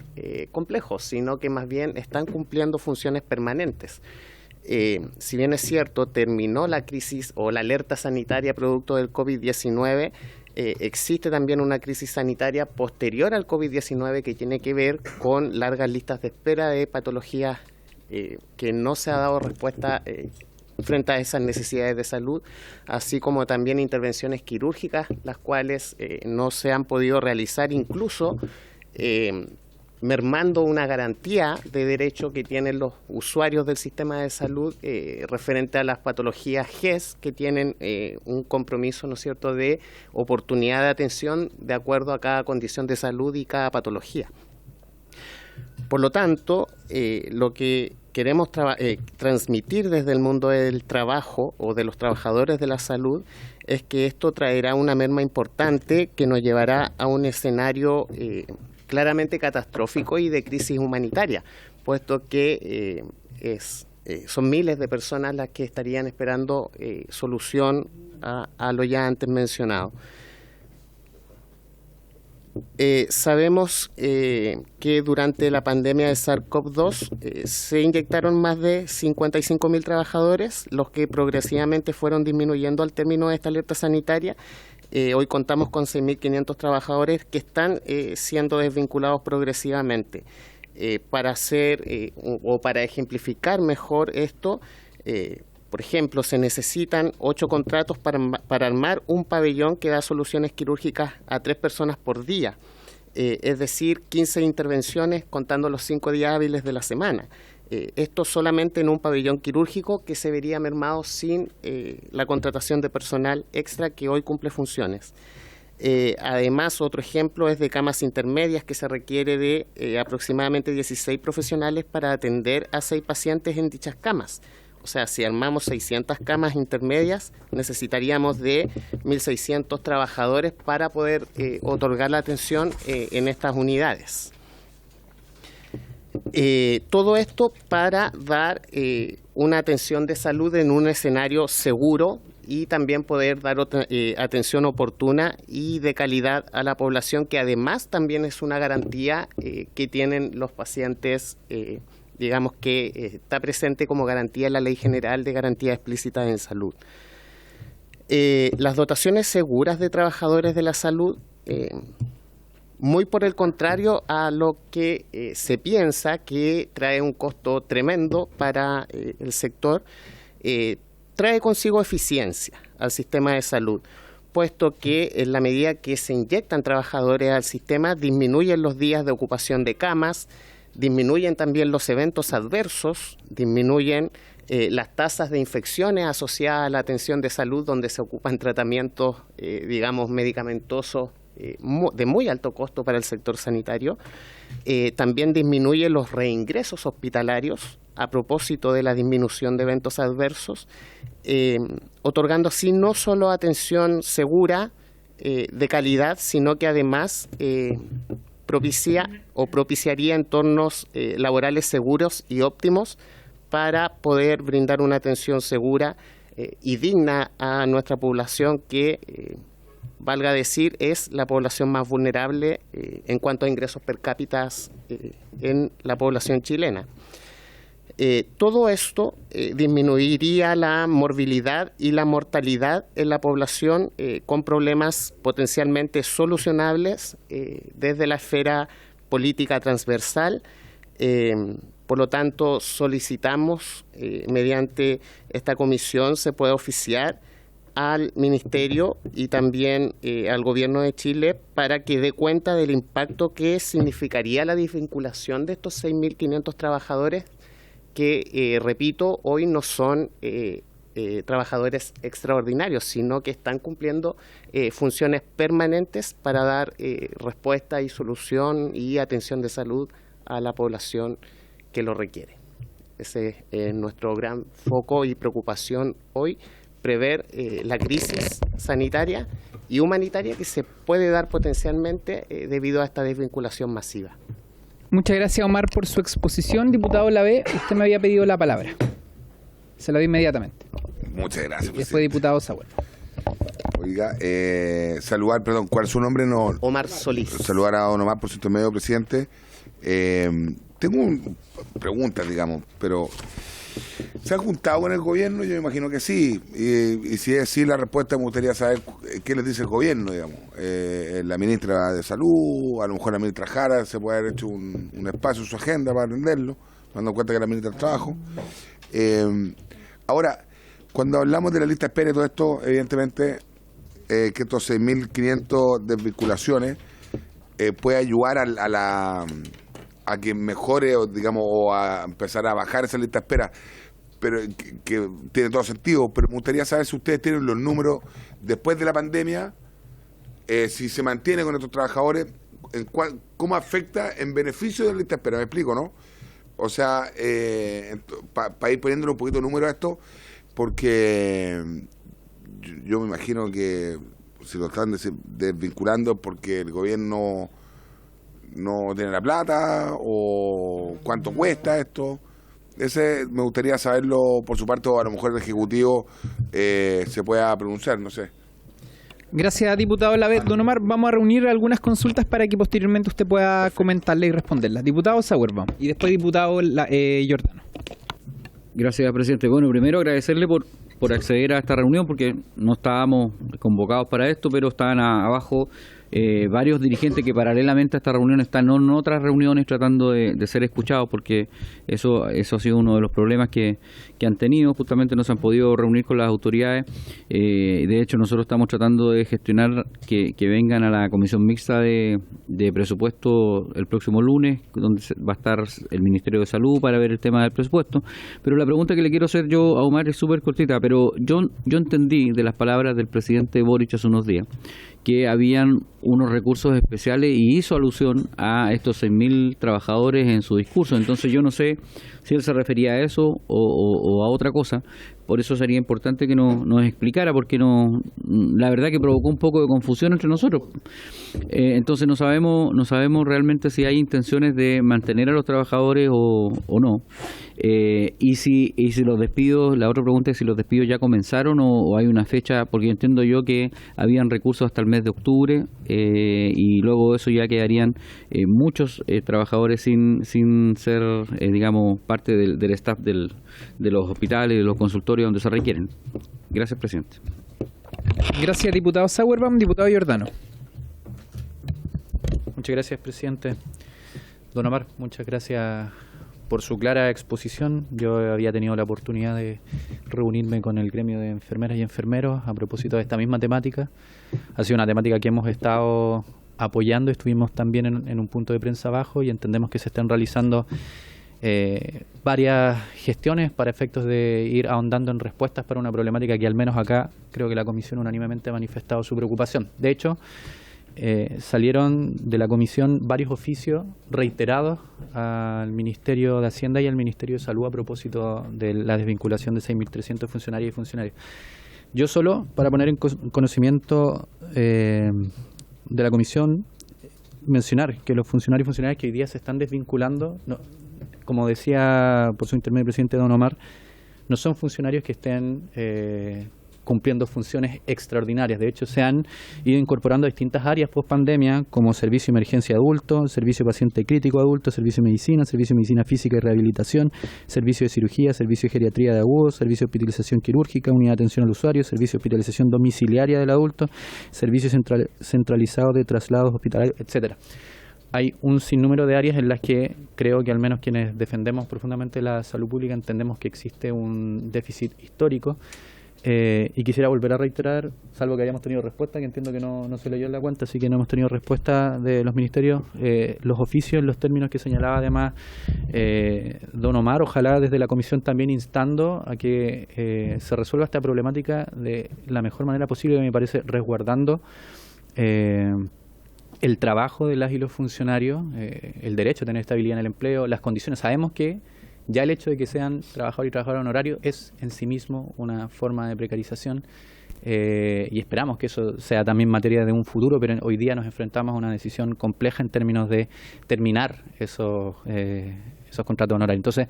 complejos, sino que más bien están cumpliendo funciones permanentes. Si bien es cierto, terminó la crisis o la alerta sanitaria producto del COVID-19, existe también una crisis sanitaria posterior al COVID-19 que tiene que ver con largas listas de espera de patologías que no se ha dado respuesta frente a esas necesidades de salud, así como también intervenciones quirúrgicas, las cuales no se han podido realizar, incluso mermando una garantía de derecho que tienen los usuarios del sistema de salud referente a las patologías GES, que tienen un compromiso, ¿no es cierto?, de oportunidad de atención de acuerdo a cada condición de salud y cada patología. Por lo tanto, lo que queremos transmitir desde el mundo del trabajo o de los trabajadores de la salud es que esto traerá una merma importante que nos llevará a un escenario claramente catastrófico y de crisis humanitaria, puesto que son miles de personas las que estarían esperando solución a lo ya antes mencionado. Sabemos que durante la pandemia de SARS-CoV-2 se inyectaron más de 55.000 trabajadores, los que progresivamente fueron disminuyendo al término de esta alerta sanitaria. Hoy contamos con 6.500 trabajadores que están siendo desvinculados progresivamente. Para hacer o para ejemplificar mejor esto, por ejemplo, se necesitan 8 contratos para armar un pabellón que da soluciones quirúrgicas a 3 personas por día, es decir, 15 intervenciones contando los 5 días hábiles de la semana. Esto solamente en un pabellón quirúrgico que se vería mermado sin la contratación de personal extra que hoy cumple funciones. Además, otro ejemplo es de camas intermedias que se requiere de aproximadamente 16 profesionales para atender a 6 pacientes en dichas camas. O sea, si armamos 600 camas intermedias, necesitaríamos de 1.600 trabajadores para poder otorgar la atención en estas unidades. Todo esto para dar una atención de salud en un escenario seguro y también poder dar atención oportuna y de calidad a la población, que además también es una garantía que tienen los pacientes, digamos que está presente como garantía en la Ley General de Garantías Explícitas en Salud. Las dotaciones seguras de trabajadores de la salud, muy por el contrario a lo que se piensa que trae un costo tremendo para el sector, trae consigo eficiencia al sistema de salud, puesto que en la medida que se inyectan trabajadores al sistema, disminuyen los días de ocupación de camas, disminuyen también los eventos adversos, disminuyen las tasas de infecciones asociadas a la atención de salud, donde se ocupan tratamientos, digamos, medicamentosos de muy alto costo para el sector sanitario. También disminuye los reingresos hospitalarios a propósito de la disminución de eventos adversos, otorgando así no solo atención segura, de calidad, sino que además propiciaría entornos laborales seguros y óptimos para poder brindar una atención segura y digna a nuestra población, que valga decir, es la población más vulnerable en cuanto a ingresos per cápita en la población chilena. Todo esto disminuiría la morbilidad y la mortalidad en la población con problemas potencialmente solucionables desde la esfera política transversal. Por lo tanto, solicitamos mediante esta comisión se pueda oficiar al Ministerio y también al Gobierno de Chile para que dé cuenta del impacto que significaría la desvinculación de estos 6.500 trabajadores que, repito, hoy no son trabajadores extraordinarios, sino que están cumpliendo funciones permanentes para dar respuesta y solución y atención de salud a la población que lo requiere. Ese es nuestro gran foco y preocupación hoy, prever la crisis sanitaria y humanitaria que se puede dar potencialmente debido a esta desvinculación masiva. Muchas gracias, Omar, por su exposición. Diputado Lavé, usted me había pedido la palabra. Se la doy inmediatamente. Muchas gracias. Y después, diputado Sahuel. Oiga, saludar, perdón, ¿cuál es su nombre? No, Omar Solís. Saludar a don Omar por su intermedio, presidente. Tengo preguntas, digamos, pero ¿se ha juntado con el gobierno? Yo me imagino que sí. Y si es así la respuesta, me gustaría saber qué les dice el gobierno, digamos. La ministra de Salud, a lo mejor la ministra Jara, se puede haber hecho un espacio en su agenda para atenderlo, dando cuenta que la ministra del Trabajo. Ahora, cuando hablamos de la lista de espera y todo esto, evidentemente que estos 6.500 desvinculaciones puede ayudar a que mejore, digamos, o a empezar a bajar esa lista de espera, pero que tiene todo sentido. Pero me gustaría saber si ustedes tienen los números después de la pandemia, si se mantiene con estos trabajadores, cómo afecta en beneficio de la lista de espera. ¿Me explico, no? O sea, para ir poniéndole un poquito de número a esto, porque yo me imagino que si lo están desvinculando porque el gobierno no tiene la plata, o cuánto cuesta esto. Ese me gustaría saberlo por su parte, o a lo mejor el Ejecutivo se pueda pronunciar, no sé. Gracias, diputado Lavet. Don Omar, vamos a reunir algunas consultas para que posteriormente usted pueda comentarle y responderlas. Diputado Sauer, y después diputado Giordano. Gracias, presidente. Bueno, primero agradecerle por acceder a esta reunión, porque no estábamos convocados para esto, pero estaban abajo varios dirigentes que paralelamente a esta reunión están en otras reuniones tratando de ser escuchados, porque eso ha sido uno de los problemas que han tenido. Justamente no se han podido reunir con las autoridades. De hecho, nosotros estamos tratando de gestionar que vengan a la comisión mixta de presupuesto el próximo lunes, donde va a estar el Ministerio de Salud para ver el tema del presupuesto. Pero la pregunta que le quiero hacer yo a Omar es súper cortita, pero yo entendí de las palabras del presidente Boric hace unos días que habían unos recursos especiales y hizo alusión a estos 6.000 trabajadores en su discurso. Entonces yo no sé si él se refería a eso o a otra cosa. Por eso sería importante que nos explicara, porque la verdad que provocó un poco de confusión entre nosotros. Entonces no sabemos realmente si hay intenciones de mantener a los trabajadores o no. Y si los despidos, la otra pregunta es si los despidos ya comenzaron o hay una fecha, porque entiendo yo que habían recursos hasta el mes de octubre y luego eso ya quedarían muchos trabajadores sin ser, digamos, parte del staff de los hospitales, de los consultorios donde se requieren. Gracias, presidente. Gracias, diputado Sauerbaum. Diputado Giordano. Muchas gracias, presidente. Don Omar, muchas gracias por su clara exposición. Yo había tenido la oportunidad de reunirme con el gremio de enfermeras y enfermeros a propósito de esta misma temática. Ha sido una temática que hemos estado apoyando. Estuvimos también en un punto de prensa abajo y entendemos que se están realizando varias gestiones para efectos de ir ahondando en respuestas para una problemática que al menos acá creo que la Comisión unánimemente ha manifestado su preocupación. De hecho, salieron de la Comisión varios oficios reiterados al Ministerio de Hacienda y al Ministerio de Salud a propósito de la desvinculación de 6.300 funcionarios y funcionarios. Yo solo, para poner en conocimiento de la Comisión, mencionar que los funcionarios y funcionarias que hoy día se están desvinculando, como decía por su intermedio el presidente Don Omar, no son funcionarios que estén cumpliendo funciones extraordinarias. De hecho, se han ido incorporando a distintas áreas post pandemia, como servicio de emergencia adulto, servicio de paciente crítico adulto, servicio de medicina física y rehabilitación, servicio de cirugía, servicio de geriatría de agudos, servicio de hospitalización quirúrgica, unidad de atención al usuario, servicio de hospitalización domiciliaria del adulto, servicio centralizado de traslados hospitalarios, etcétera. Hay un sinnúmero de áreas en las que creo que al menos quienes defendemos profundamente la salud pública entendemos que existe un déficit histórico. Y quisiera volver a reiterar, salvo que hayamos tenido respuesta, que entiendo que no se leyó en la cuenta, así que no hemos tenido respuesta de los ministerios, los oficios en los términos que señalaba además don Omar, ojalá desde la comisión también instando a que se resuelva esta problemática de la mejor manera posible, me parece, resguardando el trabajo de las y los funcionarios, el derecho a tener estabilidad en el empleo, las condiciones. Sabemos que ya el hecho de que sean trabajadores y trabajadoras honorarios es en sí mismo una forma de precarización y esperamos que eso sea también materia de un futuro, pero hoy día nos enfrentamos a una decisión compleja en términos de terminar esos contratos honorarios. Entonces,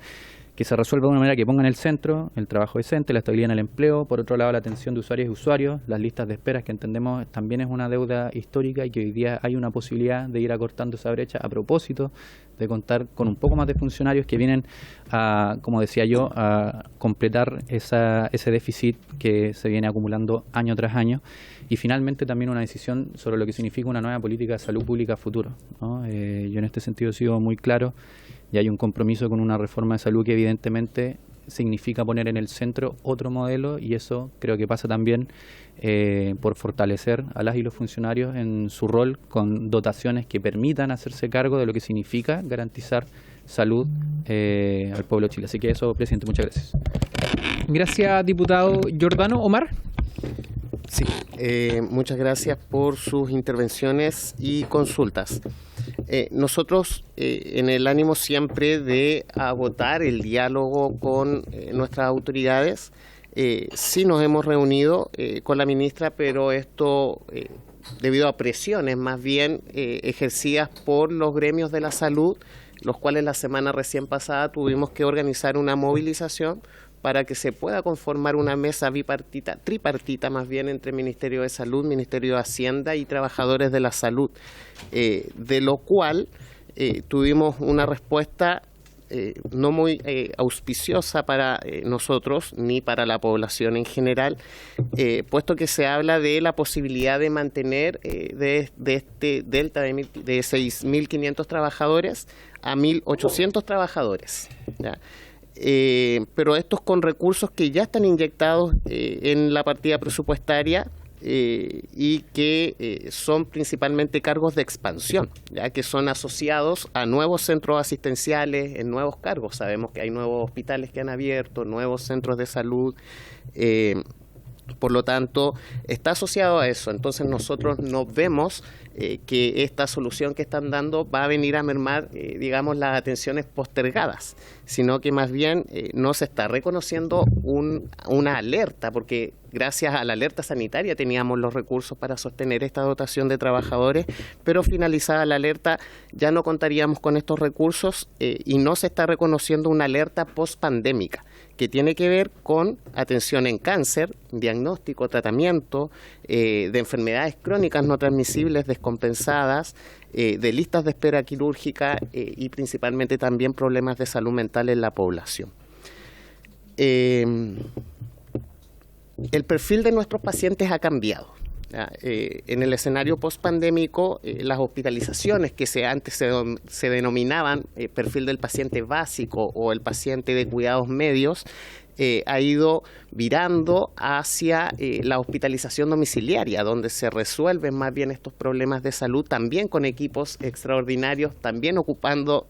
que se resuelva de una manera que ponga en el centro el trabajo decente, la estabilidad en el empleo, por otro lado la atención de usuarios y usuarios, las listas de esperas que entendemos también es una deuda histórica y que hoy día hay una posibilidad de ir acortando esa brecha a propósito de contar con un poco más de funcionarios que vienen a, como decía yo, a completar ese déficit que se viene acumulando año tras año. Y finalmente también una decisión sobre lo que significa una nueva política de salud pública a futuro, ¿no? Yo en este sentido he sido muy claro y hay un compromiso con una reforma de salud que evidentemente significa poner en el centro otro modelo y eso creo que pasa también por fortalecer a las y los funcionarios en su rol con dotaciones que permitan hacerse cargo de lo que significa garantizar salud al pueblo de Chile. Así que eso, presidente, muchas gracias. Gracias, diputado Giordano. Omar. Sí, muchas gracias por sus intervenciones y consultas. Nosotros, en el ánimo siempre de agotar el diálogo con nuestras autoridades, sí nos hemos reunido con la ministra, pero esto debido a presiones más bien ejercidas por los gremios de la salud, los cuales la semana recién pasada tuvimos que organizar una movilización para que se pueda conformar una mesa tripartita más bien, entre Ministerio de Salud, Ministerio de Hacienda y trabajadores de la salud, de lo cual tuvimos una respuesta no muy auspiciosa para nosotros ni para la población en general, puesto que se habla de la posibilidad de mantener de este delta de 6.500 trabajadores a 1.800 trabajadores, ¿ya? Pero estos con recursos que ya están inyectados en la partida presupuestaria y que son principalmente cargos de expansión, ya que son asociados a nuevos centros asistenciales en nuevos cargos. Sabemos que hay nuevos hospitales que han abierto, nuevos centros de salud, por lo tanto está asociado a eso. Entonces nosotros no vemos que esta solución que están dando va a venir a mermar, digamos, las atenciones postergadas, sino que más bien no se está reconociendo una alerta, porque gracias a la alerta sanitaria teníamos los recursos para sostener esta dotación de trabajadores, pero finalizada la alerta ya no contaríamos con estos recursos y no se está reconociendo una alerta post-pandémica, que tiene que ver con atención en cáncer, diagnóstico, tratamiento de enfermedades crónicas no transmisibles descompensadas, de listas de espera quirúrgica y principalmente también problemas de salud mental en la población. El perfil de nuestros pacientes ha cambiado. En el escenario post-pandémico, las hospitalizaciones que antes se denominaban perfil del paciente básico o el paciente de cuidados medios, ha ido virando hacia la hospitalización domiciliaria, donde se resuelven más bien estos problemas de salud, también con equipos extraordinarios, también ocupando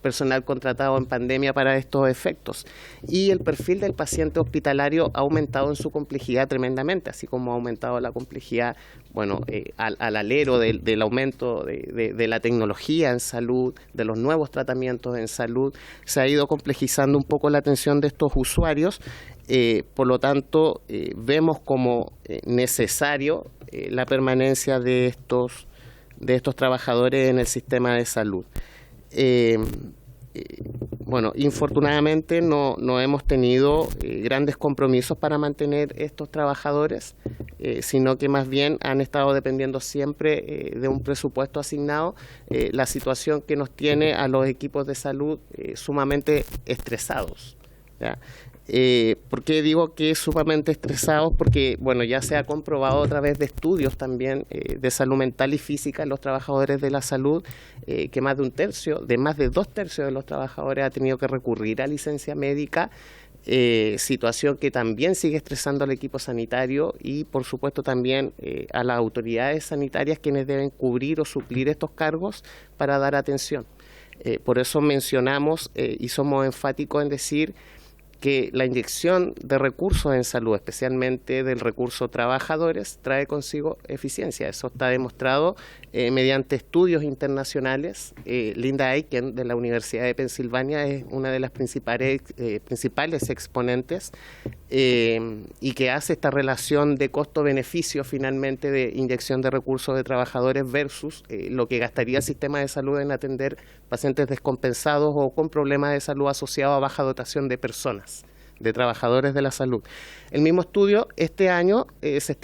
personal contratado en pandemia para estos efectos. Y el perfil del paciente hospitalario ha aumentado en su complejidad tremendamente, así como ha aumentado la complejidad, bueno, al alero del aumento de la tecnología en salud, de los nuevos tratamientos en salud, se ha ido complejizando un poco la atención de estos usuarios. Por lo tanto, vemos como necesario la permanencia de estos trabajadores en el sistema de salud. Bueno, infortunadamente no hemos tenido grandes compromisos para mantener estos trabajadores, sino que más bien han estado dependiendo siempre de un presupuesto asignado, la situación que nos tiene a los equipos de salud sumamente estresados, ¿ya? ¿Por qué digo que sumamente estresados? Porque bueno, ya se ha comprobado a través de estudios también de salud mental y física en los trabajadores de la salud, que más de 2/3 de los trabajadores ha tenido que recurrir a licencia médica, situación que también sigue estresando al equipo sanitario y por supuesto también a las autoridades sanitarias, quienes deben cubrir o suplir estos cargos para dar atención. Por eso mencionamos y somos enfáticos en decir que la inyección de recursos en salud, especialmente del recurso trabajadores, trae consigo eficiencia. Eso está demostrado mediante estudios internacionales. Linda Aiken, de la Universidad de Pensilvania, es una de las principales exponentes y que hace esta relación de costo-beneficio finalmente de inyección de recursos de trabajadores versus lo que gastaría el sistema de salud en atender pacientes descompensados o con problemas de salud asociados a baja dotación de personas, de trabajadores de la salud. El mismo estudio este año se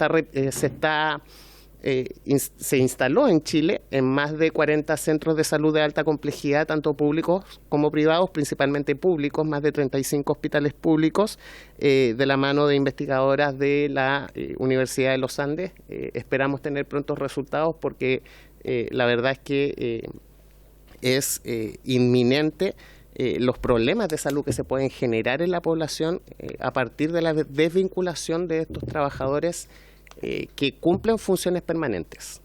instaló en Chile en más de 40 centros de salud de alta complejidad, tanto públicos como privados, principalmente públicos, más de 35 hospitales públicos, de la mano de investigadoras de la Universidad de los Andes. Esperamos tener prontos resultados porque la verdad es que es inminente los problemas de salud que se pueden generar en la población a partir de la desvinculación de estos trabajadores que cumplen funciones permanentes.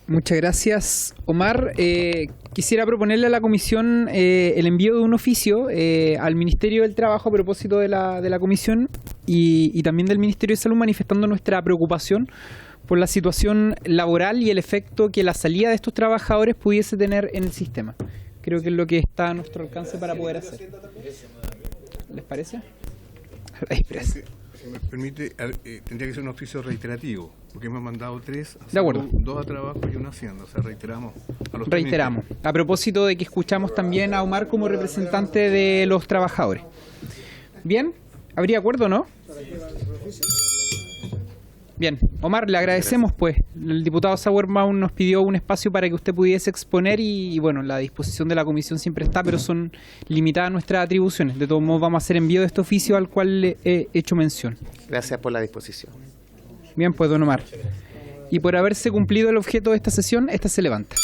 Muchas gracias, Omar. Quisiera proponerle a la comisión el envío de un oficio al Ministerio del Trabajo a propósito de la comisión y también del Ministerio de Salud, manifestando nuestra preocupación por la situación laboral y el efecto que la salida de estos trabajadores pudiese tener en el sistema. Creo que es lo que está a nuestro alcance para poder hacer. ¿Les parece? Si me permite, tendría que ser un oficio reiterativo, porque hemos mandado 3, de acuerdo, 2 a trabajo y 1 a Hacienda, o sea, reiteramos. A propósito de que escuchamos también a Omar como representante de los trabajadores. ¿Bien? ¿Habría acuerdo o no? Bien, Omar, le agradecemos pues. El diputado Sauerbaum nos pidió un espacio para que usted pudiese exponer y bueno, la disposición de la comisión siempre está, pero son limitadas nuestras atribuciones. De todos modos vamos a hacer envío de este oficio al cual le he hecho mención. Gracias por la disposición. Bien, pues don Omar. Y por haberse cumplido el objeto de esta sesión, esta se levanta.